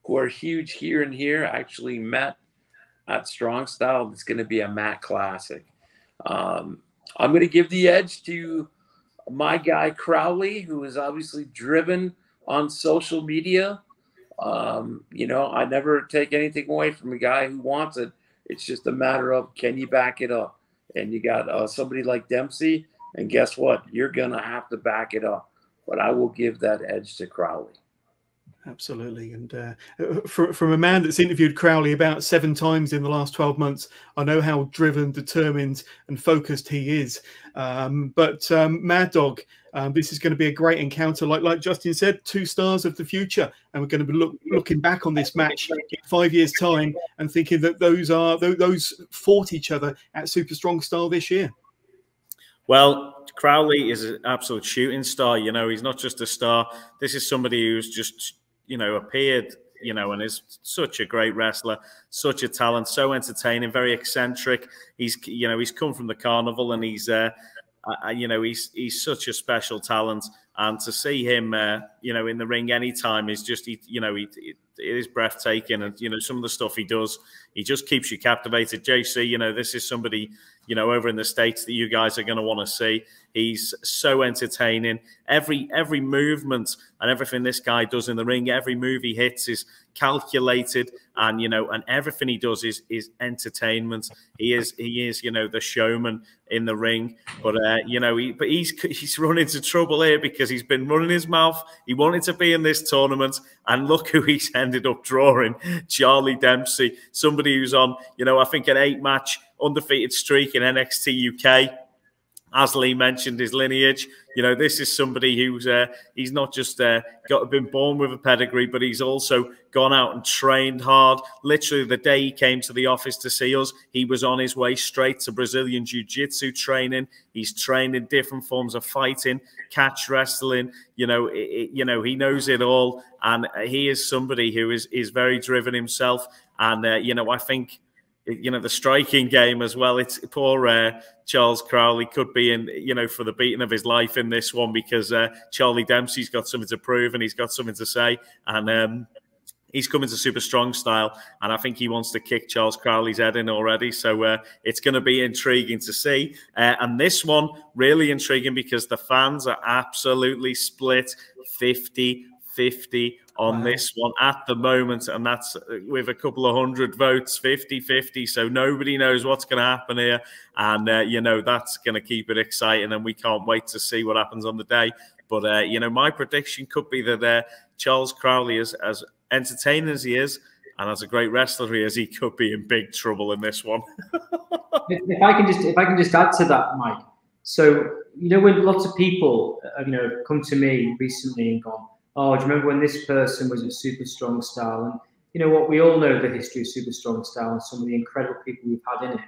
who are huge here and here actually met at Strong Style. It's going to be a Matt classic. I'm going to give the edge to my guy Crowley, who is obviously driven on social media. You know, I never take anything away from a guy who wants it. It's just a matter of, can you back it up? And you got somebody like Dempsey, and guess what? You're going to have to back it up. But I will give that edge to Crowley. Absolutely. And from a man that's interviewed Crowley about 7 times in the last 12 months, I know how driven, determined and focused he is. But Mad Dog, this is going to be a great encounter. Like Justin said, 2 stars of the future. And we're going to be looking back on this match in 5 years' time and thinking that those fought each other at Super Strong Style this year. Well, Crowley is an absolute shooting star. You know, he's not just a star. This is somebody who's just, you know, appeared, you know, and is such a great wrestler, such a talent, so entertaining, very eccentric. He's, you know, he's come from the carnival and he's, you know, he's such a special talent. And to see him, you know, in the ring anytime is just, you know, it is breathtaking. And, you know, some of the stuff he does, he just keeps you captivated. JC, you know, this is somebody, you know, over in the States that you guys are going to want to see. He's so entertaining. Every movement and everything this guy does in the ring, every move he hits is calculated, and you know, and everything he does is entertainment. He is, you know, the showman in the ring. But you know, he's run into trouble here because he's been running his mouth. He wanted to be in this tournament, and look who he's ended up drawing: Charlie Dempsey, somebody who's on, you know, I think an 8-match undefeated streak in NXT UK. As Lee mentioned, his lineage, you know, this is somebody who's he's not just been born with a pedigree, but he's also gone out and trained hard. Literally, the day he came to the office to see us, he was on his way straight to Brazilian Jiu-Jitsu training. He's trained in different forms of fighting, catch wrestling. You know, you know, he knows it all, and he is somebody who is very driven himself. And you know, I think, you know, the striking game as well. It's poor Charles Crowley could be in, you know, for the beating of his life in this one, because Charlie Dempsey's got something to prove and he's got something to say. And he's coming to Super Strong Style, and I think he wants to kick Charles Crowley's head in already. So it's going to be intriguing to see. And this one, really intriguing because the fans are absolutely split 50-50. 50 on this one at the moment, and that's with a couple of hundred votes, 50-50. So nobody knows what's going to happen here, and you know, that's going to keep it exciting, and we can't wait to see what happens on the day. But you know, my prediction could be that Charles Crowley is as entertaining as he is, and as a great wrestler he could be in big trouble in this one. if I can just add to that, Mike. So, you know, when lots of people, you know, come to me recently and gone, oh, do you remember when this person was at Super Strong Style? And you know what, we all know the history of Super Strong Style and some of the incredible people we've had in it.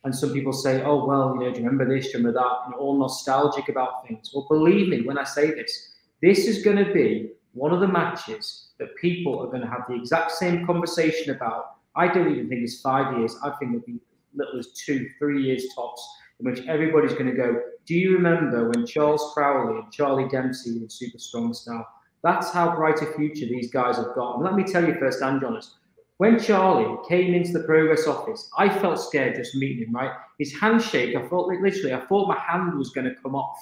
And some people say, oh, well, you know, do you remember this, do you remember that? And all nostalgic about things. Well, believe me when I say this, this is going to be one of the matches that people are going to have the exact same conversation about. I don't even think it's 5 years. I think it'll be little as 2-3 years tops, in which everybody's going to go, do you remember when Charles Crowley and Charlie Dempsey were Super Strong Style? That's how bright a future these guys have got. And let me tell you first and honest, when Charlie came into the Progress office, I felt scared just meeting him, right? His handshake, I thought my hand was going to come off.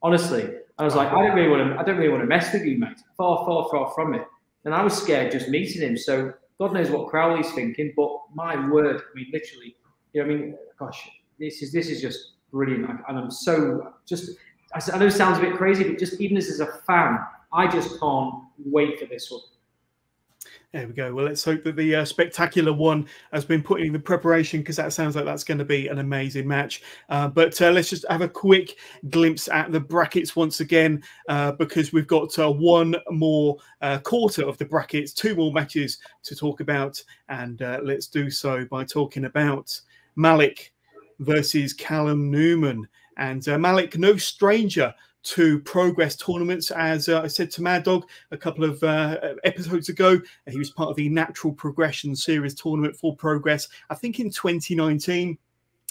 Honestly, I was like, I don't really want to mess with you, mate. Far, far, far from it. And I was scared just meeting him. So God knows what Crowley's thinking, but my word, I mean, literally, you know, I mean, gosh, this is just brilliant. And I'm so just, I know it sounds a bit crazy, but just even as a fan, I just can't wait for this one. There we go. Well, let's hope that the spectacular one has been put in the preparation, because that sounds like that's going to be an amazing match. But let's just have a quick glimpse at the brackets once again, because we've got one more quarter of the brackets, 2 more matches to talk about. And let's do so by talking about Malik versus Callum Newman. And Malik, no stranger to Progress tournaments. As I said to Mad Dog a couple of episodes ago, he was part of the Natural Progression Series tournament for Progress, I think in 2019.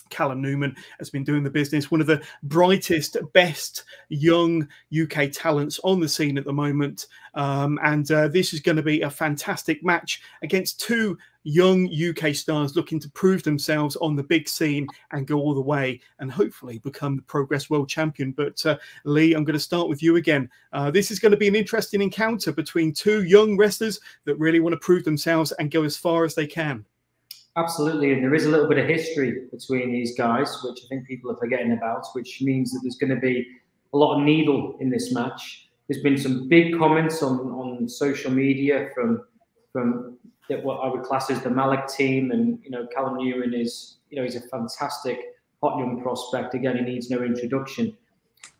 Callum Newman has been doing the business, one of the brightest, best young UK talents on the scene at the moment. And this is going to be a fantastic match against 2 young UK stars looking to prove themselves on the big scene and go all the way and hopefully become the Progress World Champion. But Lee, I'm going to start with you again. This is going to be an interesting encounter between 2 young wrestlers that really want to prove themselves and go as far as they can. Absolutely, and there is a little bit of history between these guys, which I think people are forgetting about, which means that there's going to be a lot of needle in this match. There's been some big comments on social media from what I would class as the Malik team, and you know, Callum Newman is, you know, he's a fantastic hot young prospect. Again, he needs no introduction.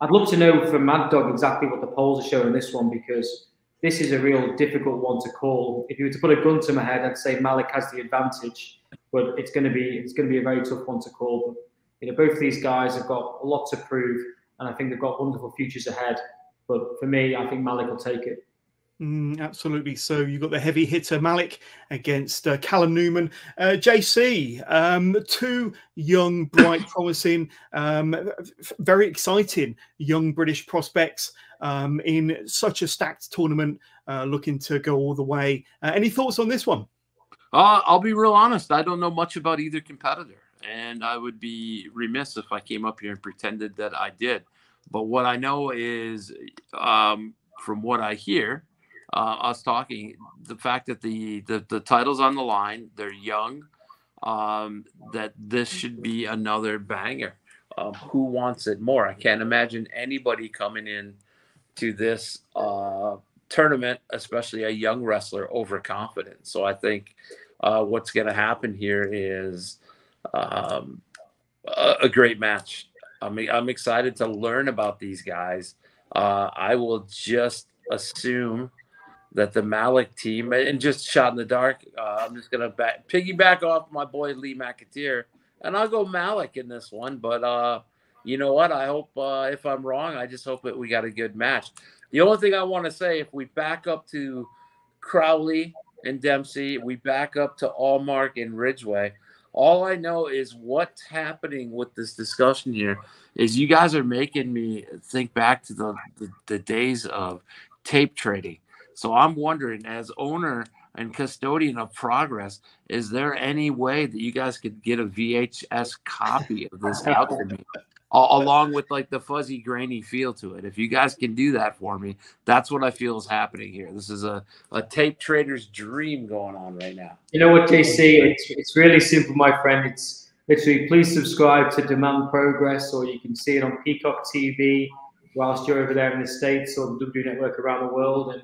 I'd love to know from Mad Dog exactly what the polls are showing this one, because this is a real difficult one to call. If you were to put a gun to my head, I'd say Malik has the advantage, but it's going to be a very tough one to call. But you know, both these guys have got a lot to prove, and I think they've got wonderful futures ahead. But for me, I think Malik will take it. Absolutely. So you've got the heavy hitter Malik against Callum Newman. JC, 2 young, bright, promising, very exciting young British prospects in such a stacked tournament, looking to go all the way. Any thoughts on this one? I'll be real honest. I don't know much about either competitor, and I would be remiss if I came up here and pretended that I did. But what I know is, from what I hear, us talking, the fact that the title's on the line, they're young, that this should be another banger. Who wants it more? I can't imagine anybody coming in to this tournament, especially a young wrestler, overconfident. So I think what's going to happen here is a great match. I'm excited to learn about these guys. I will just assume that the Malik team, and just shot in the dark, I'm just going to piggyback off my boy Lee McAteer, and I'll go Malik in this one. But you know what? I hope, if I'm wrong, I just hope that we got a good match. The only thing I want to say, if we back up to Crowley and Dempsey, we back up to Allmark and Ridgway, all I know is what's happening with this discussion here is you guys are making me think back to the days of tape trading. So I'm wondering, as owner and custodian of Progress, is there any way that you guys could get a VHS copy of this out to me? along with like the fuzzy, grainy feel to it. If you guys can do that for me, that's what I feel is happening here. This is a tape trader's dream going on right now. You know what, JC? It's really simple, my friend. It's literally, please subscribe to Demand Progress, or you can see it on Peacock TV whilst you're over there in the States, or the W Network around the world.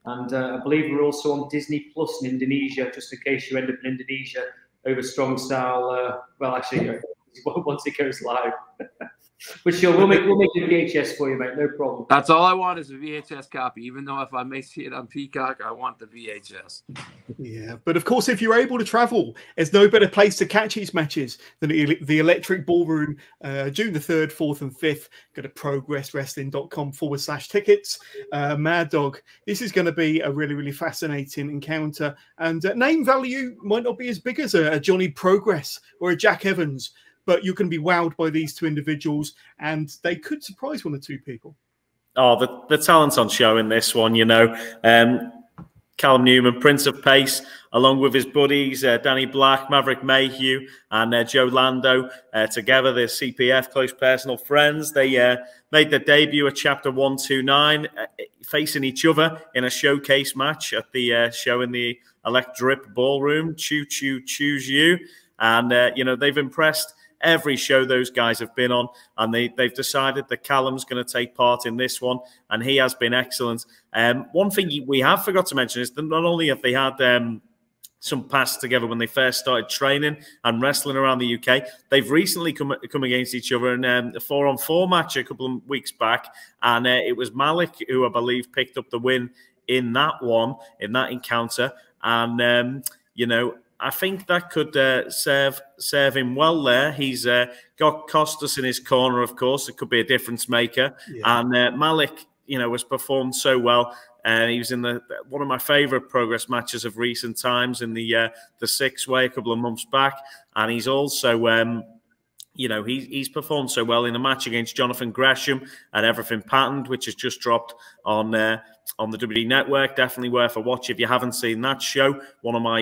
And I believe we're also on Disney Plus in Indonesia, just in case you end up in Indonesia over Strong Style. Well, actually, once it goes live. But sure, we'll make a VHS for you, mate. No problem. That's all I want is a VHS copy. Even though if I may see it on Peacock, I want the VHS. Yeah, but of course, if you're able to travel, there's no better place to catch these matches than the Electric Ballroom, June the 3rd, 4th, and 5th. Go to progresswrestling.com/tickets. Mad Dog, this is going to be a really, really fascinating encounter. And name value might not be as big as a Johnny Progress or a Jack Evans, but you can be wowed by these two individuals, and they could surprise one or two people. Oh, the talent's on show in this one, you know. Callum Newman, Prince of Pace, along with his buddies, Danny Black, Maverick Mayhew, and Joe Lando, together, they're CPF, close personal friends. They made their debut at Chapter 129, facing each other in a showcase match at the show in the Electric Ballroom, Choo Choo Choose You. And, you know, they've impressed every show those guys have been on, and they've decided that Callum's going to take part in this one, and he has been excellent. One thing we have forgot to mention is that not only have they had some past together when they first started training and wrestling around the UK, they've recently come against each other in a 4-on-4 match a couple of weeks back, and it was Malik who I believe picked up the win in that encounter, and you know, I think that could serve him well there. He's got Costas in his corner, of course. It could be a difference maker. Yeah. And Malik, you know, has performed so well. He was in one of my favourite Progress matches of recent times in the 6-way a couple of months back. And he's also, you know, he's performed so well in a match against Jonathan Gresham at Everything Patterned, which has just dropped on the WWE Network. Definitely worth a watch if you haven't seen that show. One of my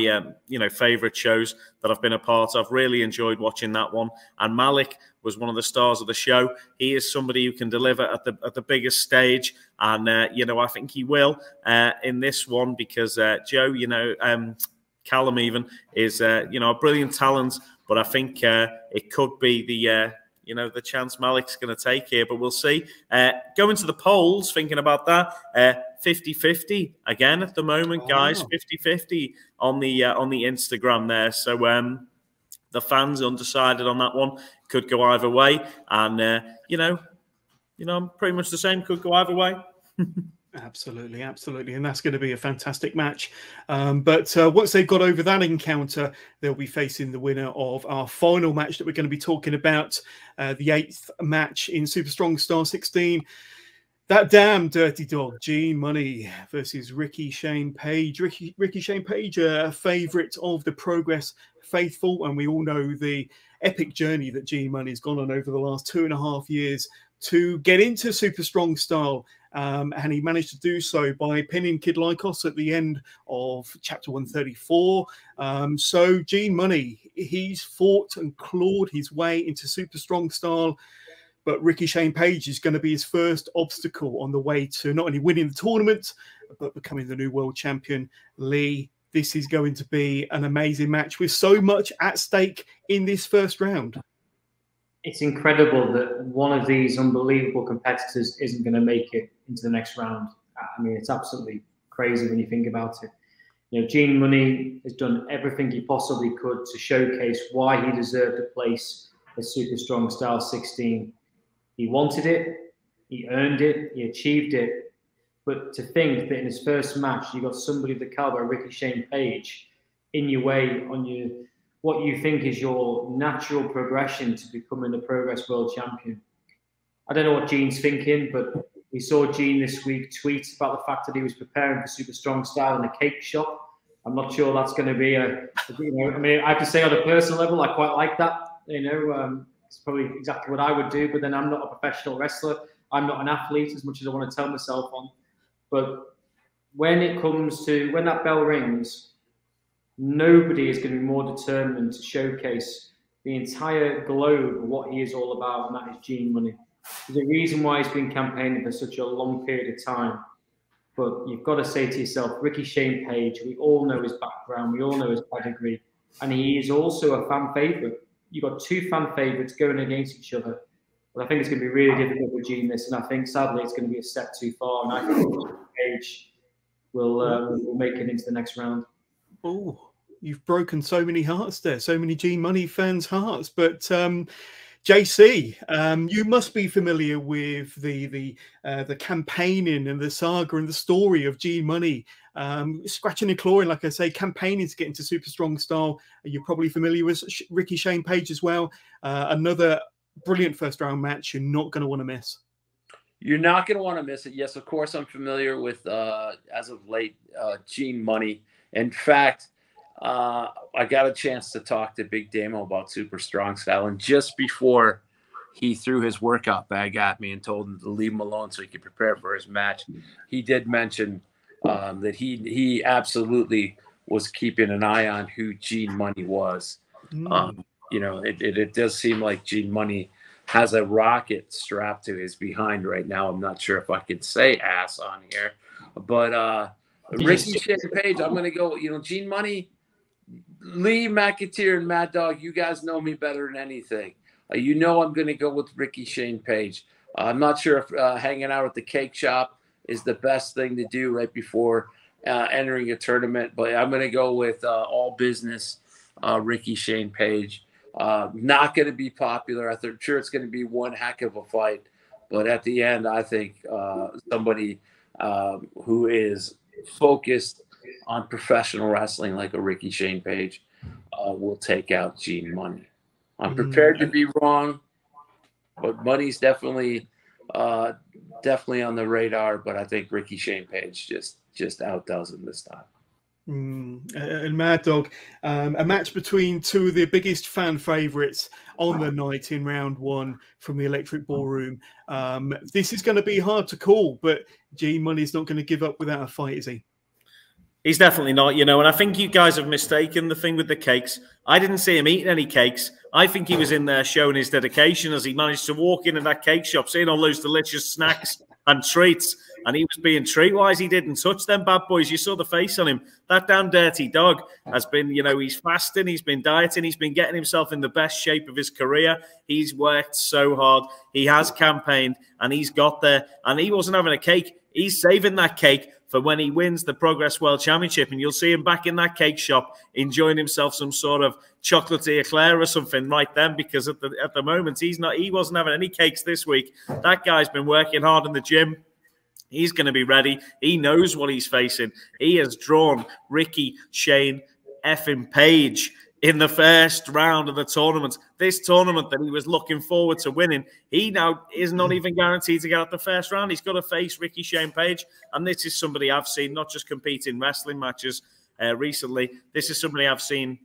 you know, favourite shows that I've been a part of. Really enjoyed watching that one. And Malik was one of the stars of the show. He is somebody who can deliver at the biggest stage, and you know, I think he will in this one, because Joe, you know, Callum even is you know, a brilliant talent. But I think it could be the you know, the chance Malik's going to take here, but we'll see. Going to the polls, thinking about that, 50-50 again at the moment, guys. 50-50 on the Instagram there. So the fans undecided on that one. Could go either way, and you know, pretty much the same. Could go either way. Absolutely, absolutely. And that's going to be a fantastic match. But once they've got over that encounter, they'll be facing the winner of our final match that we're going to be talking about, the 8th match in Super Strong Style 16. That damn dirty dog, Gene Money versus Ricky Shane Page. Ricky Shane Page, a favourite of the Progress faithful, and we all know the epic journey that Gene Money's gone on over the last 2.5 years to get into Super Strong Style. And he managed to do so by pinning Kid Lykos at the end of Chapter 134. So Gene Money, he's fought and clawed his way into Super Strong Style, but Ricky Shane Page is going to be his first obstacle on the way to not only winning the tournament, but becoming the new world champion. Lee, this is going to be an amazing match with so much at stake in this first round. It's incredible that one of these unbelievable competitors isn't going to make it into the next round. I mean, it's absolutely crazy when you think about it. You know, Gene Money has done everything he possibly could to showcase why he deserved a place at Super Strong Style 16. He wanted it, he earned it, he achieved it. But to think that in his first match, you got somebody of the caliber of Ricky Shane Page in your way on your what you think is your natural progression to becoming the Progress World Champion. I don't know what Gene's thinking, but we saw Gene this week tweet about the fact that he was preparing for Super Strong Style in a cake shop. I'm not sure that's going to be you know, I mean, I have to say on a personal level, I quite like that. You know, it's probably exactly what I would do, but then I'm not a professional wrestler. I'm not an athlete as much as I want to tell myself on. But when it comes to, when that bell rings, nobody is going to be more determined to showcase the entire globe of what he is all about, and that is Gene Money. There's a reason why he's been campaigning for such a long period of time. But you've got to say to yourself, Ricky Shane Page, we all know his background, we all know his pedigree, and he is also a fan favourite. You've got two fan favourites going against each other. But I think it's going to be really difficult for Gene this, and I think sadly it's going to be a step too far. And I think Page will make it into the next round. Oh, you've broken so many hearts there, so many Gene Money fans' hearts. But JC, you must be familiar with the campaigning and the saga and the story of Gene Money, scratching and clawing, like I say, campaigning to get into Super Strong Style. You're probably familiar with Ricky Shane Page as well. Another brilliant first round match you're not going to want to miss. You're not going to want to miss it. Yes, of course, I'm familiar with, as of late, Gene Money. In fact, I got a chance to talk to Big Damo about Super Strong Style, and just before he threw his workout bag at me and told him to leave him alone so he could prepare for his match, he did mention that he absolutely was keeping an eye on who Gene Money was. You know, it does seem like Gene Money has a rocket strapped to his behind right now. I'm not sure if I could say ass on here, but Ricky Shane Page, I'm going to go, you know, Gene Money, Lee McAteer and Mad Dog, you guys know me better than anything. You know I'm going to go with Ricky Shane Page. I'm not sure if hanging out at the cake shop is the best thing to do right before entering a tournament, but I'm going to go with all business Ricky Shane Page. Not going to be popular. I'm sure it's going to be one heck of a fight, but at the end, I think somebody who is focused on professional wrestling like a Ricky Shane Page will take out Gene Money. I'm prepared to be wrong, but Money's definitely on the radar. But I think Ricky Shane Page just outdoes him this time. And Mad Dog, a match between two of the biggest fan favourites on the night in round one from the Electric Ballroom. This is going to be hard to call, but Gene Money's not going to give up without a fight, is he? He's definitely not, you know, and I think you guys have mistaken the thing with the cakes. I didn't see him eating any cakes. I think he was in there showing his dedication as he managed to walk into that cake shop, seeing all those delicious snacks and treats, and he was being treat-wise. He didn't touch them bad boys. You saw the face on him. That damn dirty dog has been, you know, he's fasting, he's been dieting, he's been getting himself in the best shape of his career. He's worked so hard. He has campaigned, and he's got there, and he wasn't having a cake. He's saving that cake for when he wins the Progress World Championship, and you'll see him back in that cake shop enjoying himself some sort of chocolatey eclair or something right then, because at the moment he wasn't having any cakes this week. That guy's been working hard in the gym. He's going to be ready. He knows what he's facing. He has drawn Ricky Shane effing Page in the first round of the tournament. This tournament that he was looking forward to winning, he now is not even guaranteed to get out the first round. He's got to face Ricky Shane Page, and this is somebody I've seen not just compete in wrestling matches recently. This is somebody I've seen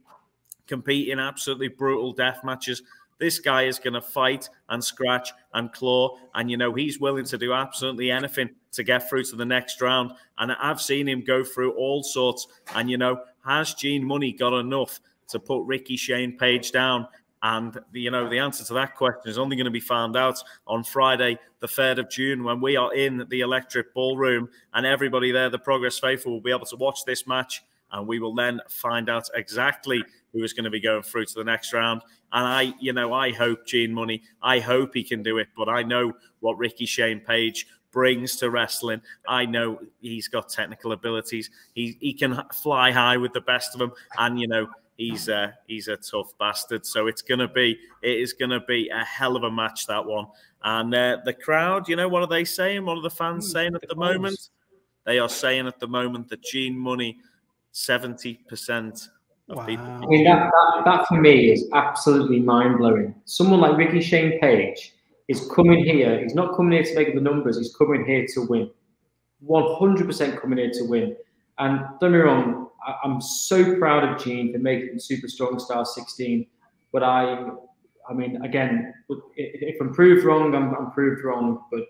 compete in absolutely brutal death matches. This guy is going to fight and scratch and claw, and, you know, he's willing to do absolutely anything to get through to the next round. And I've seen him go through all sorts. And, you know, has Gene Money got enough to put Ricky Shane Page down? And, you know, the answer to that question is only going to be found out on Friday, the 3rd of June, when we are in the Electric Ballroom, and everybody there, the Progress faithful, will be able to watch this match, and we will then find out exactly who is going to be going through to the next round. And I hope Gene Money, I hope he can do it, but I know what Ricky Shane Page brings to wrestling. I know he's got technical abilities. He can fly high with the best of them, and, you know, he's a tough bastard. So it is going to be a hell of a match, that one. And the crowd, you know, what are they saying? What are the fans saying at the moment? They are saying at the moment that Gene Money, 70% of people. I mean, that for me is absolutely mind-blowing. Someone like Ricky Shane Page is coming here. He's not coming here to make the numbers. He's coming here to win. 100% coming here to win. And don't get me wrong, I'm so proud of Gene for making Super Strong Style 16. But I mean, again, if I'm proved wrong, I'm proved wrong. But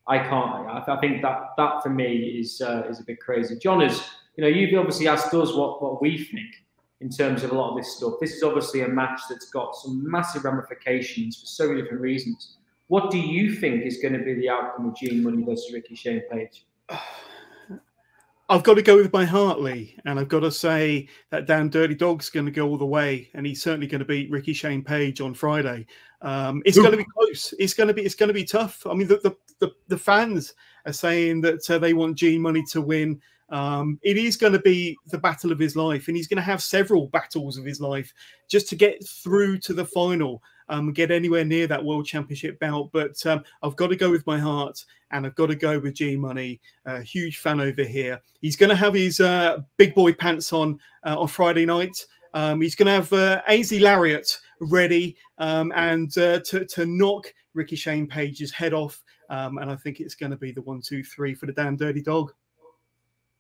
I can't. I think that for me is a bit crazy. John, you know, you've obviously asked us what we think in terms of a lot of this stuff. This is obviously a match that's got some massive ramifications for so many different reasons. What do you think is going to be the outcome of Gene Money versus Ricky Shane Page? I've got to go with my heart, Lee, and I've got to say that damn dirty dog's going to go all the way, and he's certainly going to beat Ricky Shane Page on Friday. It's going to be close. It's going to be tough. I mean, the fans are saying that they want Gene Money to win. It is going to be the battle of his life, and he's going to have several battles of his life just to get through to the final, get anywhere near that World Championship bout. But I've got to go with my heart, and I've got to go with Gene Money. Huge fan over here. He's going to have his big boy pants on Friday night. He's going to have AZ Lariat ready and to knock Ricky Shane Page's head off. And I think it's going to be the 1, 2, 3 for the damn dirty dog.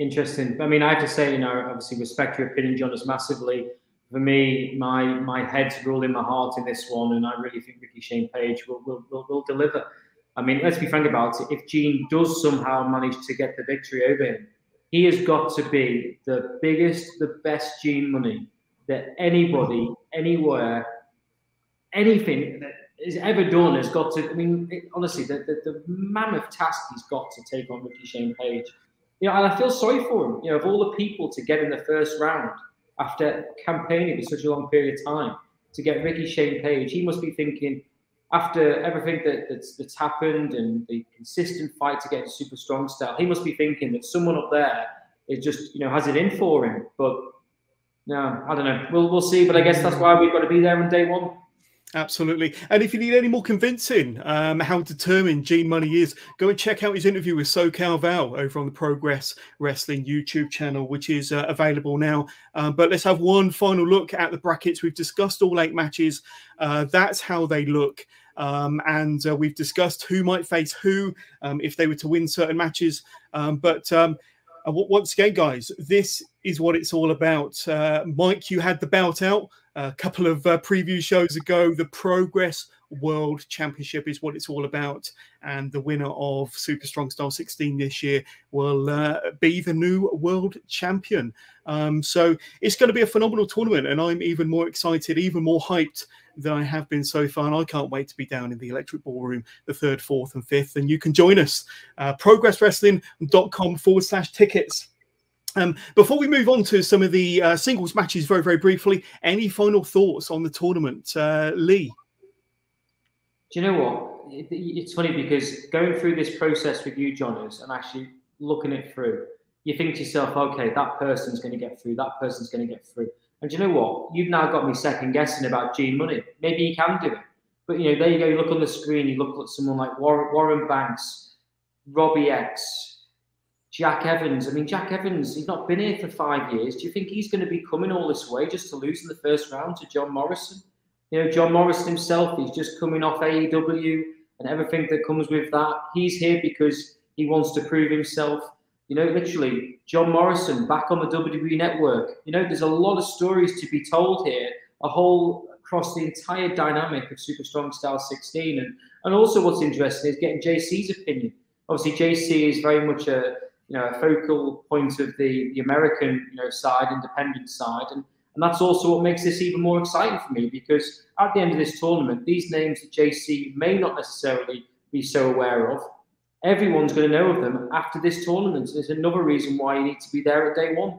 Interesting. I mean, I have to say, obviously respect your opinion, Jonas, massively. For me, my head's ruling my heart in this one, and I really think Ricky Shane Page will deliver. I mean, let's be frank about it. If Gene does somehow manage to get the victory over him, he has got to be the biggest, the best Gene Money that anybody, anywhere, anything that is ever done has got to. I mean, honestly, the mammoth task he's got to take on Ricky Shane Page. And I feel sorry for him. Of all the people to get in the first round after campaigning for such a long period of time, to get Ricky Shane Page, he must be thinking, after everything that's happened and the consistent fight to get into Super Strong Style, he must be thinking that someone up there is just, has it in for him. But no, I don't know. We'll see. But I guess that's why we've got to be there on day one. Absolutely. And if you need any more convincing how determined Gene Money is, go and check out his interview with SoCal Val over on the Progress Wrestling YouTube channel, which is available now. But let's have one final look at the brackets. We've discussed all 8 matches. That's how they look. And we've discussed who might face who if they were to win certain matches. But once again, guys, this is what it's all about. Mike, you had the belt out a couple of preview shows ago. The Progress World Championship is what it's all about. And the winner of Super Strong Style 16 this year will be the new world champion. So it's going to be a phenomenal tournament. And I'm even more excited, even more hyped than I have been so far. And I can't wait to be down in the Electric Ballroom the 3rd, 4th and 5th. And you can join us, progresswrestling.com/tickets. Before we move on to some of the singles matches very, very briefly, any final thoughts on the tournament? Lee? Do you know what? It's funny because going through this process with you, Jonas, and actually looking it through, you think to yourself, okay, that person's going to get through, that person's going to get through. And do you know what? You've now got me second guessing about Gene Money. Maybe he can do it. But, there you go. You look on the screen, you look at someone like Warren Banks, Robbie X, Jack Evans. I mean, Jack Evans, he's not been here for 5 years. Do you think he's going to be coming all this way just to lose in the first round to John Morrison? John Morrison himself, he's just coming off AEW and everything that comes with that. He's here because he wants to prove himself. Literally, John Morrison back on the WWE Network. There's a lot of stories to be told here, across the entire dynamic of Super Strong Style 16. And also what's interesting is getting JC's opinion. Obviously, JC is very much a focal point of the American, side, independent side. And that's also what makes this even more exciting for me, because at the end of this tournament, these names that JC may not necessarily be so aware of, everyone's going to know of them after this tournament. So there's another reason why you need to be there at day one.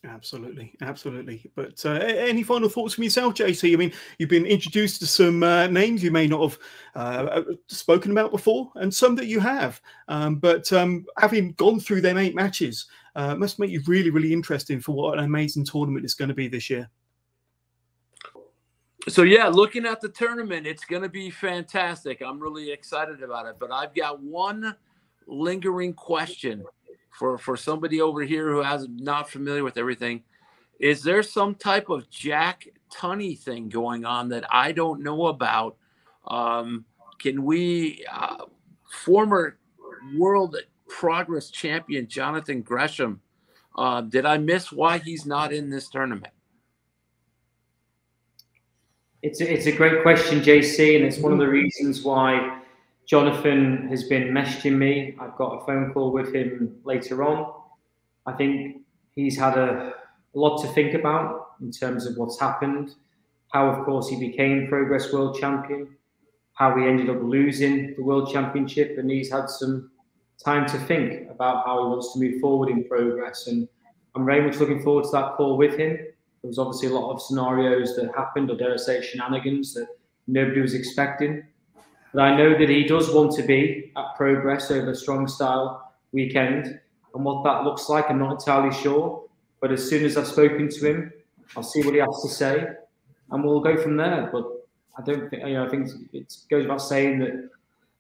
Absolutely, absolutely. But any final thoughts from yourself, JC? I mean, you've been introduced to some names you may not have spoken about before, and some that you have. But having gone through them 8 matches must make you really, really interesting for what an amazing tournament it's going to be this year. So, yeah, looking at the tournament, it's going to be fantastic. I'm really excited about it. But I've got one lingering question for somebody over here who is not familiar with everything. Is there some type of Jack Tunney thing going on that I don't know about? Can we former World Progress champion Jonathan Gresham, did I miss why he's not in this tournament? It's a great question, JC, and it's one of the reasons why Jonathan has been messaging me. I've got a phone call with him later on. I think he's had a a lot to think about in terms of what's happened, how, of course, he became Progress World Champion, how he ended up losing the World Championship, and he's had some time to think about how he wants to move forward in Progress. And I'm very much looking forward to that call with him. There was obviously a lot of scenarios that happened, or dare I say shenanigans, that nobody was expecting. But I know that he does want to be at Progress over Strong Style weekend. And what that looks like, I'm not entirely sure. But as soon as I've spoken to him, I'll see what he has to say, and we'll go from there. But I don't think, I think it goes without saying that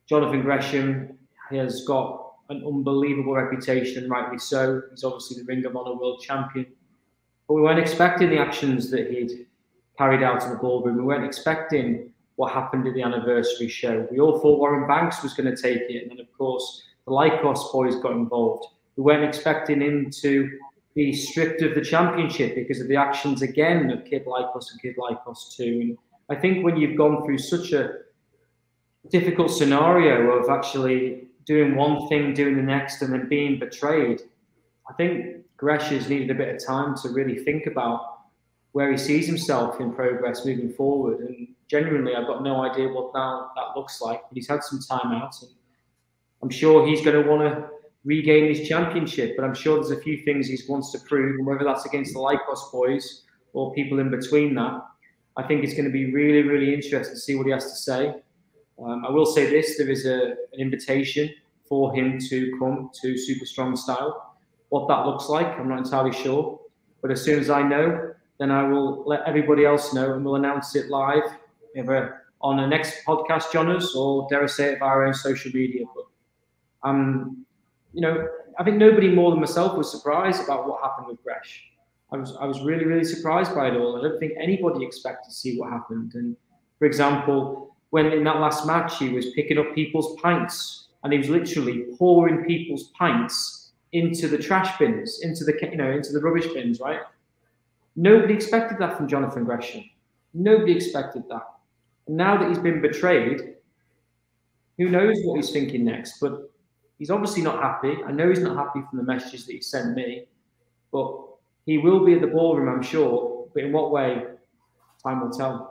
Jonathan Gresham has got an unbelievable reputation, rightly so. He's obviously the Ring of Honor World Champion. But we weren't expecting the actions that he'd carried out in the ballroom. We weren't expecting what happened at the anniversary show. We all thought Warren Banks was going to take it. And then, of course, the Lycos boys got involved. We weren't expecting him to be stripped of the championship because of the actions, again, of Kid Lycos and Kid Lycos 2. And I think when you've gone through such a difficult scenario of actually doing one thing, doing the next, and then being betrayed, I think Gresh has needed a bit of time to really think about where he sees himself in Progress moving forward. And genuinely, I've got no idea what now that looks like, but he's had some time out, and I'm sure he's going to want to regain his championship, but I'm sure there's a few things he wants to prove, and whether that's against the Lycos boys or people in between that, I think it's going to be really, really interesting to see what he has to say. I will say this, there is an invitation for him to come to Super Strong Style. What that looks like, I'm not entirely sure, but as soon as I know, then I will let everybody else know, and we'll announce it live, either on the next podcast, Johners, or dare I say it via our own social media. But I think nobody more than myself was surprised about what happened with Gresh. I was really, really surprised by it all. I don't think anybody expected to see what happened. And for example, when in that last match, he was picking up people's pints, and he was literally pouring people's pints into the trash bins, into the rubbish bins, right? Nobody expected that from Jonathan Gresham. Nobody expected that. And now that he's been betrayed, who knows what he's thinking next? But he's obviously not happy. I know he's not happy from the messages that he sent me, but he will be at the ballroom, I'm sure. But in what way, time will tell.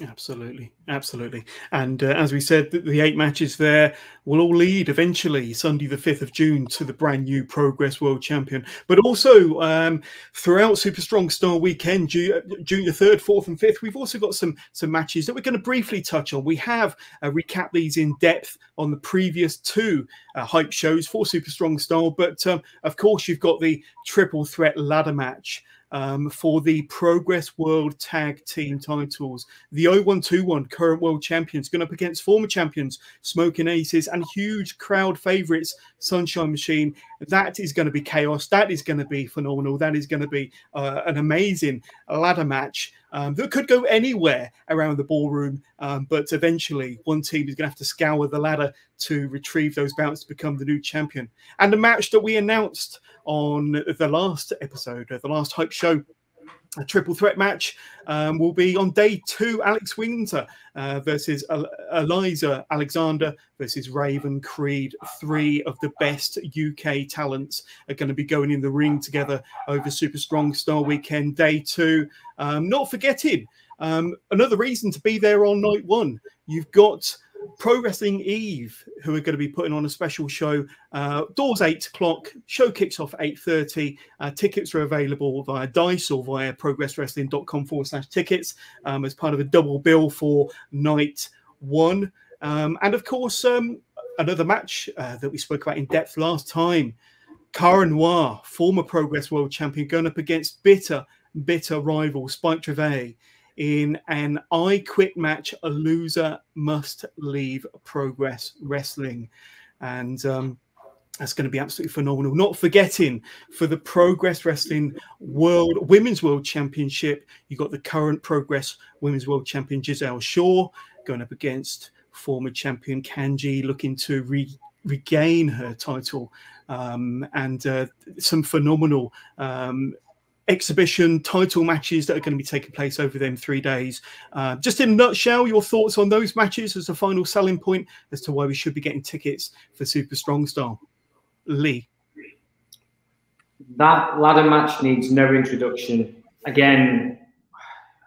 Absolutely, absolutely. And as we said, the 8 matches there will all lead eventually Sunday the 5th of June to the brand new Progress World Champion. But also throughout Super Strong Style weekend, June the 3rd, 4th and 5th, we've also got some matches that we're going to briefly touch on. We have recapped these in depth on the previous 2 hype shows for Super Strong Style. But of course, you've got the triple threat ladder match for the Progress World Tag Team titles. The 0121 current world champions going up against former champions Smoking Aces and huge crowd favourites Sunshine Machine. That is going to be chaos. That is going to be phenomenal. That is going to be an amazing ladder match that could go anywhere around the ballroom. But eventually one team is going to have to scour the ladder to retrieve those belts to become the new champion. And the match that we announced on the last episode, the last hype show, a triple threat match, will be on day 2. Alex Winter versus Eliza Alexander versus Raven Creed. 3 of the best UK talents are going to be going in the ring together over Super Strong Style weekend, day 2. Not forgetting another reason to be there on night 1. You've got Pro Wrestling Eve, who are going to be putting on a special show. Doors 8 o'clock. Show kicks off 8:30. Tickets are available via Dice or via progresswrestling.com/tickets as part of a double bill for night 1. And of course, another match that we spoke about in depth last time. Cara Noir, former Progress World Champion, going up against bitter rival Spike Treve in an I Quit match. A loser must leave Progress Wrestling. And that's going to be absolutely phenomenal. Not forgetting, for the Progress Wrestling Women's World Championship, you've got the current Progress Women's World Champion Giselle Shaw going up against former champion Kanji, looking to regain her title. And some phenomenal exhibition title matches that are going to be taking place over them 3 days. Just in a nutshell, your thoughts on those matches as a final selling point as to why we should be getting tickets for Super Strong Style. Lee. That ladder match needs no introduction. Again,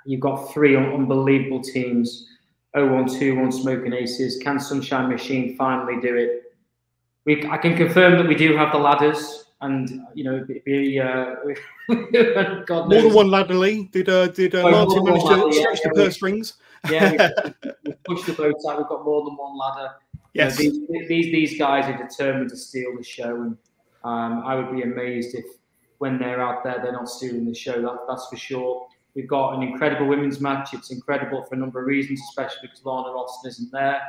you've got three unbelievable teams. 0-1-2-1 Smoking Aces. Can Sunshine Machine finally do it? I can confirm that we do have the ladders, and God More knows. than one ladder, Lee. Did Martin manage to stretch the purse strings? Yeah, we've pushed the boat out. We've got more than one ladder. Yes. These guys are determined to steal the show, and I would be amazed if when they're out there, they're not stealing the show. That's for sure. We've got an incredible women's match. It's incredible for a number of reasons, especially because Lana Austin isn't there.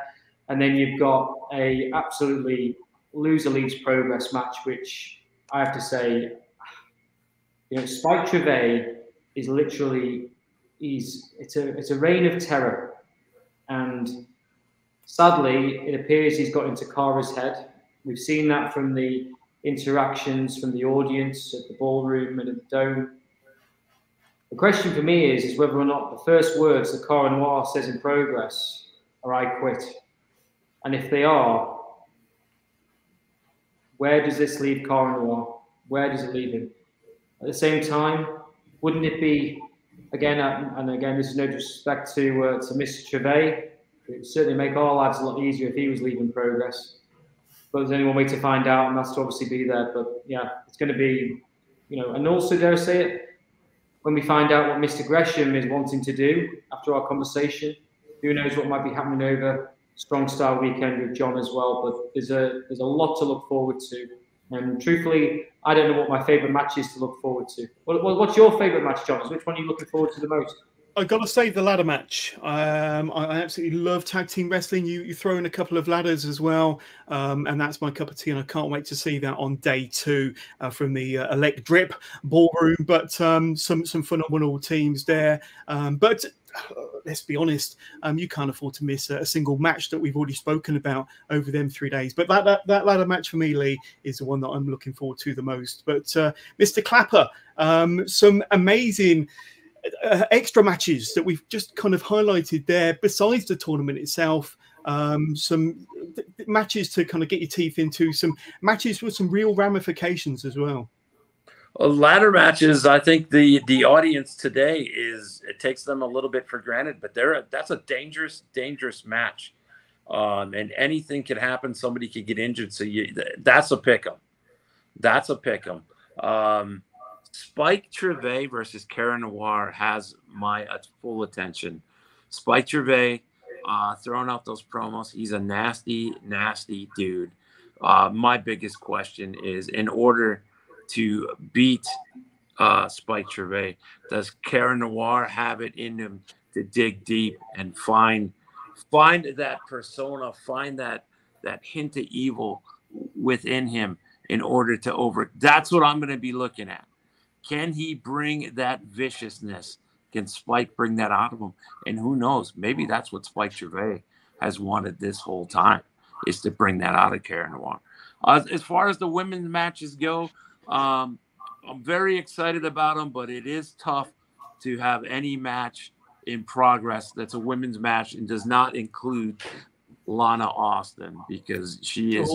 And then you've got a absolutely loser leaves progress match, which I have to say, Spike Treve is literally, it's a reign of terror. And sadly, it appears he's got into Cara's head. We've seen that from the interactions from the audience at the ballroom and at the dome. The question for me is whether or not the first words that Cara Noir says in progress are "I quit." And if they are, where does this leave Cara Noir? Where does it leave him? At the same time, wouldn't it be, again, and again, this is no disrespect to Mr. Treve, it would certainly make our lives a lot easier if he was leaving progress. But there's only one way to find out, and that's to obviously be there. But yeah, it's going to be, and also, dare I say it, when we find out what Mr. Gresham is wanting to do after our conversation, who knows what might be happening over Strong Style Weekend with John as well. But there's a lot to look forward to. And truthfully, I don't know what my favourite match is to look forward to. What's your favourite match, John? Which one are you looking forward to the most? I've got to say the ladder match. I absolutely love tag team wrestling. You throw in a couple of ladders as well, and that's my cup of tea. And I can't wait to see that on day 2 from the Elect Drip ballroom. But some phenomenal teams there. But let's be honest, you can't afford to miss a single match that we've already spoken about over them 3 days. But that ladder match for me, Lee, is the one that I'm looking forward to the most. But Mr. Clapper, some amazing extra matches that we've just kind of highlighted there besides the tournament itself. Some matches to kind of get your teeth into, some matches with some real ramifications as well. Ladder matches, I think the audience today it takes them a little bit for granted, but that's a dangerous match, and anything could happen. Somebody could get injured, so that's a pick 'em. That's a pick 'em. Spike Treve versus Cara Noir has my full attention. Spike Treve, throwing out those promos, he's a nasty, nasty dude. My biggest question is, in order to beat Spike Treve, does Cara Noir have it in him to dig deep and find that persona, find that hint of evil within him in order to that's what I'm going to be looking at. Can he bring that viciousness? Can Spike bring that out of him? And who knows? Maybe that's what Spike Treve has wanted this whole time, is to bring that out of Cara Noir. As far as the women's matches go, I'm very excited about them, but it is tough to have any match in progress that's a women's match and does not include Lana Austin, because she is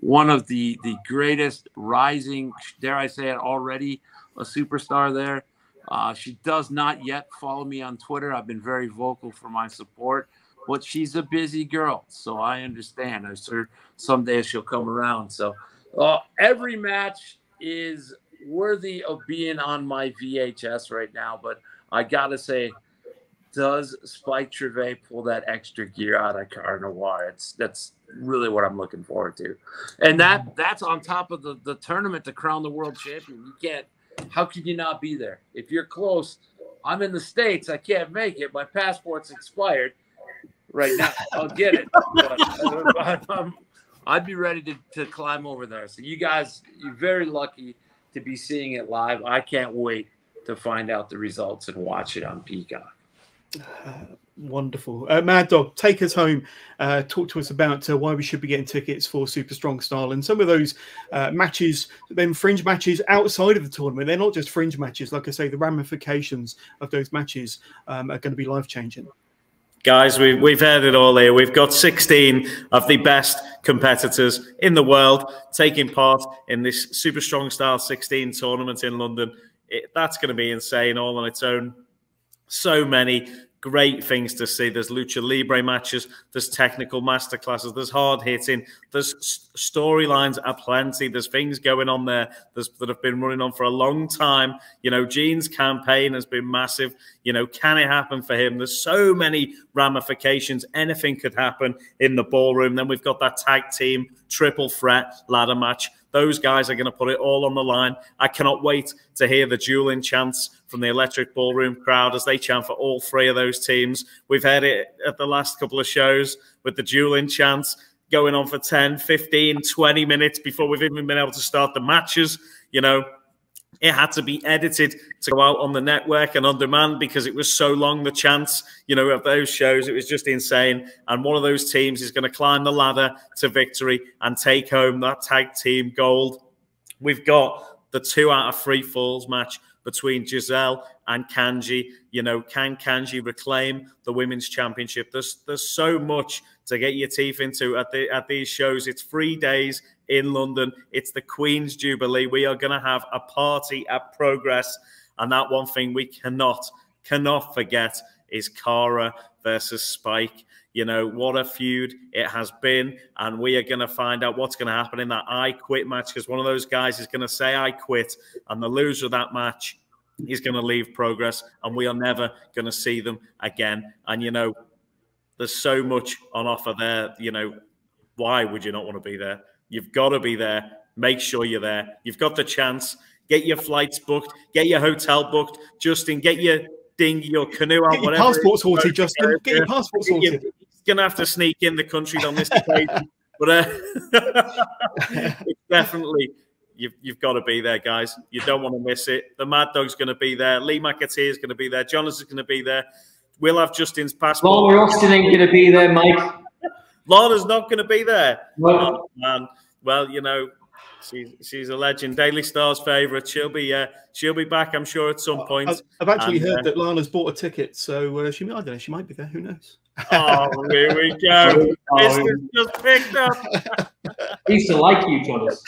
one of the greatest rising, dare I say it, already a superstar there. She does not yet follow me on Twitter. I've been very vocal for my support, but she's a busy girl, so I understand. I'm sure someday she'll come around. So every match is worthy of being on my VHS right now, but I gotta say, does Spike Treve pull that extra gear out of Cara Noir? That's really what I'm looking forward to. And that's on top of the tournament to crown the world champion. You can't, how can you not be there? If you're close, I'm in the States, I can't make it. My passport's expired right now. I'll get it. But I'd be ready to climb over there. So you guys, you're very lucky to be seeing it live. I can't wait to find out the results and watch it on Peacock. Wonderful. Mad Dog, take us home. Talk to us about why we should be getting tickets for Super Strong Style and some of those matches, then fringe matches outside of the tournament. They're not just fringe matches. Like I say, the ramifications of those matches are going to be life-changing. Guys, we've heard it all here. We've got 16 of the best competitors in the world taking part in this Super Strong Style 16 tournament in London. That's going to be insane all on its own. So many great things to see. There's lucha libre matches, there's technical masterclasses, there's hard hitting, there's storylines aplenty, there's things going on there that have been running on for a long time. You know, Gene's campaign has been massive. You know, can it happen for him? There's so many ramifications. Anything could happen in the ballroom. Then we've got that tag team triple threat ladder match. Those guys are going to put it all on the line. I cannot wait to hear the dueling chants from the Electric Ballroom crowd as they chant for all three of those teams. We've had it at the last couple of shows with the dueling chants going on for 10, 15, 20 minutes before we've even been able to start the matches. You know, it had to be edited to go out on the network and on demand because it was so long, the chance, you know, of those shows. It was just insane. And one of those teams is going to climb the ladder to victory and take home that tag team gold. We've got the 2 out of 3 falls match between Giselle and Kanji. You know, can Kanji reclaim the women's championship? There's so much to get your teeth into at these shows. It's 3 days in London. It's the Queen's Jubilee. We are going to have a party at Progress. And that one thing we cannot forget is Cara versus Spike. You know, what a feud it has been. And we are going to find out what's going to happen in that I Quit match, because one of those guys is going to say I quit, and the loser of that match is going to leave Progress, and we are never going to see them again. And, you know, there's so much on offer there. You know, why would you not want to be there? You've got to be there. Make sure you're there. You've got the chance. Get your flights booked. Get your hotel booked. Justin, get your dinghy, your canoe out, get your whatever. Passport sorted, Justin. Get your passport sorted. You're going to have to sneak in the country on this occasion. But it's definitely, you've got to be there, guys. You don't want to miss it. The Mad Dog's going to be there. Lee McAteer is going to be there. Jonas is going to be there. We'll have Justin's passport. Lorna Austin ain't going to be there, Mike. Lorna's not going to be there. No. Oh, man. Well, you know, she's a legend. Daily Star's favourite. She'll be back, I'm sure, at some point. I've actually heard that Lana's bought a ticket, so she might, I don't know, she might be there. Who knows? Oh, here we go. This is just picked up. I used to like you, Jonas.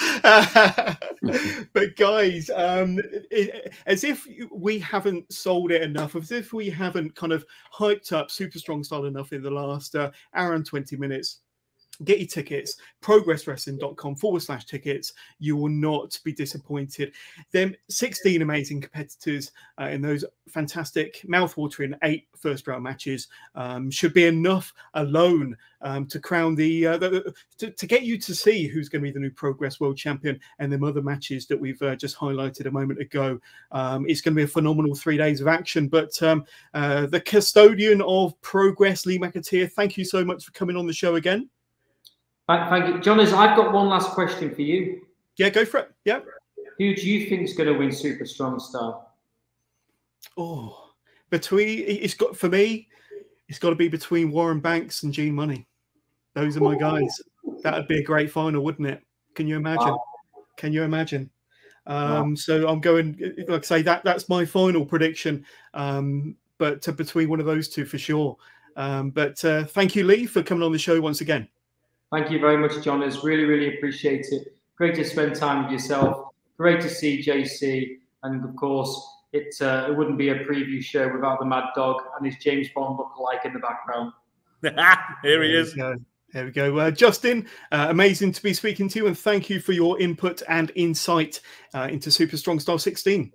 But guys, as if we haven't sold it enough, as if we haven't kind of hyped up Super Strong Style enough in the last hour and 20 minutes, get your tickets, progresswrestling.com/tickets. You will not be disappointed. Them 16 amazing competitors in those fantastic, mouth-watering 8 first-round matches should be enough alone to crown to get you to see who's going to be the new Progress World Champion, and them other matches that we've just highlighted a moment ago. It's going to be a phenomenal 3 days of action. But the custodian of Progress, Lee McAteer, thank you so much for coming on the show again. Thank you. Jonas, I've got one last question for you. Yeah, go for it. Yeah. Who do you think is going to win Super Strong Style? Oh, for me, it's got to be between Warren Banks and Gene Money. Those are my guys. That would be a great final, wouldn't it? Can you imagine? Wow. Can you imagine? So I'm going, like I say, that's my final prediction. But between one of those two for sure. But thank you, Lee, for coming on the show once again. Thank you very much, Jonas. Really, really appreciate it. Great to spend time with yourself. Great to see JC. And, of course, it wouldn't be a preview show without the Mad Dog and his James Bond lookalike in the background. Here he is. There we go. Justin, amazing to be speaking to you, and thank you for your input and insight into Super Strong Style 16.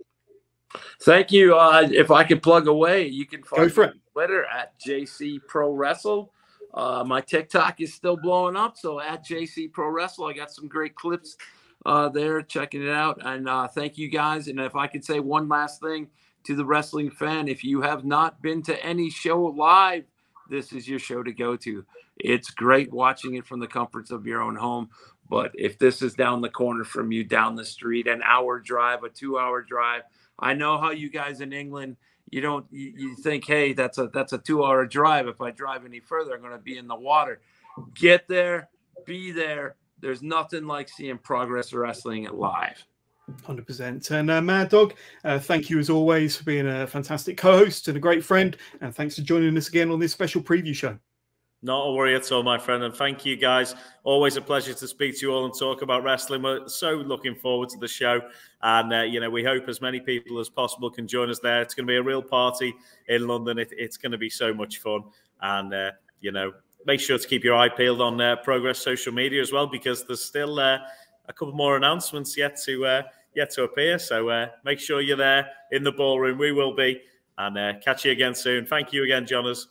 Thank you. If I could plug away, you can find me on Twitter at JC Pro Wrestle. My TikTok is still blowing up, so at JC Pro Wrestle, I got some great clips there, checking it out. And thank you guys. And if I could say one last thing to the wrestling fan, if you have not been to any show live, this is your show to go to. It's great watching it from the comforts of your own home. But if this is down the corner from you, down the street, an hour drive, a 2-hour drive, I know how you guys in England, you think, hey, that's a 2-hour drive. If I drive any further, I'm going to be in the water. Get there, be there. There's nothing like seeing Progress Wrestling live. 100%. And Mad Dog, thank you as always for being a fantastic co-host and a great friend. And thanks for joining us again on this special preview show. Not a worry at all, my friend. And thank you, guys. Always a pleasure to speak to you all and talk about wrestling. We're so looking forward to the show. And, you know, we hope as many people as possible can join us there. It's going to be a real party in London. It's going to be so much fun. And, you know, make sure to keep your eye peeled on Progress social media as well, because there's still a couple more announcements yet to appear. So make sure you're there in the ballroom. We will be. And catch you again soon. Thank you again, Johners.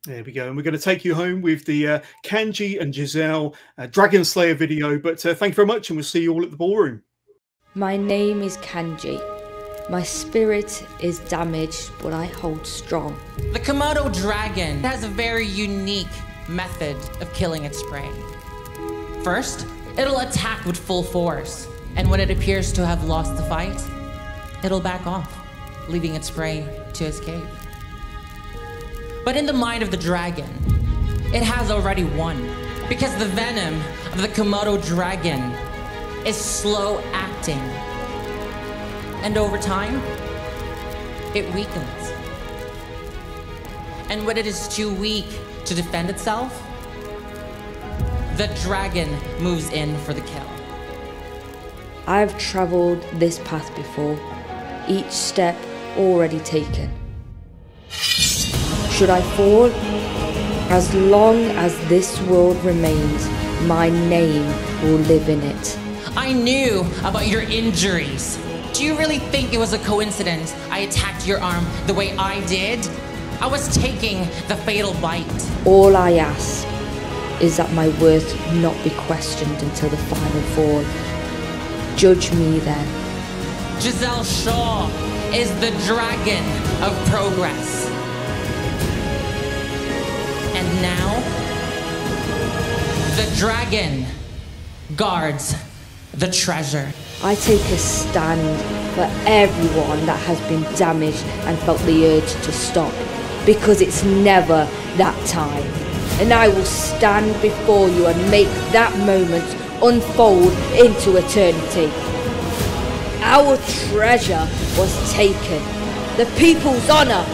There we go. And we're going to take you home with the Kanji and Giselle Dragon Slayer video. But thank you very much, and we'll see you all at the ballroom. My name is Kanji. My spirit is damaged, but I hold strong. The Komodo dragon has a very unique method of killing its prey. First, it'll attack with full force, and when it appears to have lost the fight, it'll back off, leaving its prey to escape. But in the mind of the dragon, it has already won, because the venom of the Komodo dragon is slow acting. And over time, it weakens. And when it is too weak to defend itself, the dragon moves in for the kill. I've traveled this path before, each step already taken. Should I fall? As long as this world remains, my name will live in it. I knew about your injuries. Do you really think it was a coincidence I attacked your arm the way I did? I was taking the fatal bite. All I ask is that my worth not be questioned until the final fall. Judge me then. Giselle Shaw is the dragon of progress. And now, the dragon guards the treasure. I take a stand for everyone that has been damaged and felt the urge to stop, because it's never that time. And I will stand before you and make that moment unfold into eternity. Our treasure was taken, the people's honor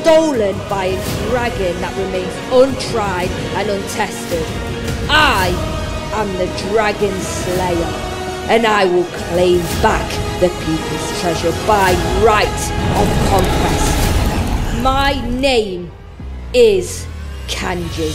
stolen by a dragon that remains untried and untested. I am the Dragon Slayer, and I will claim back the people's treasure by right of conquest. My name is Kanji.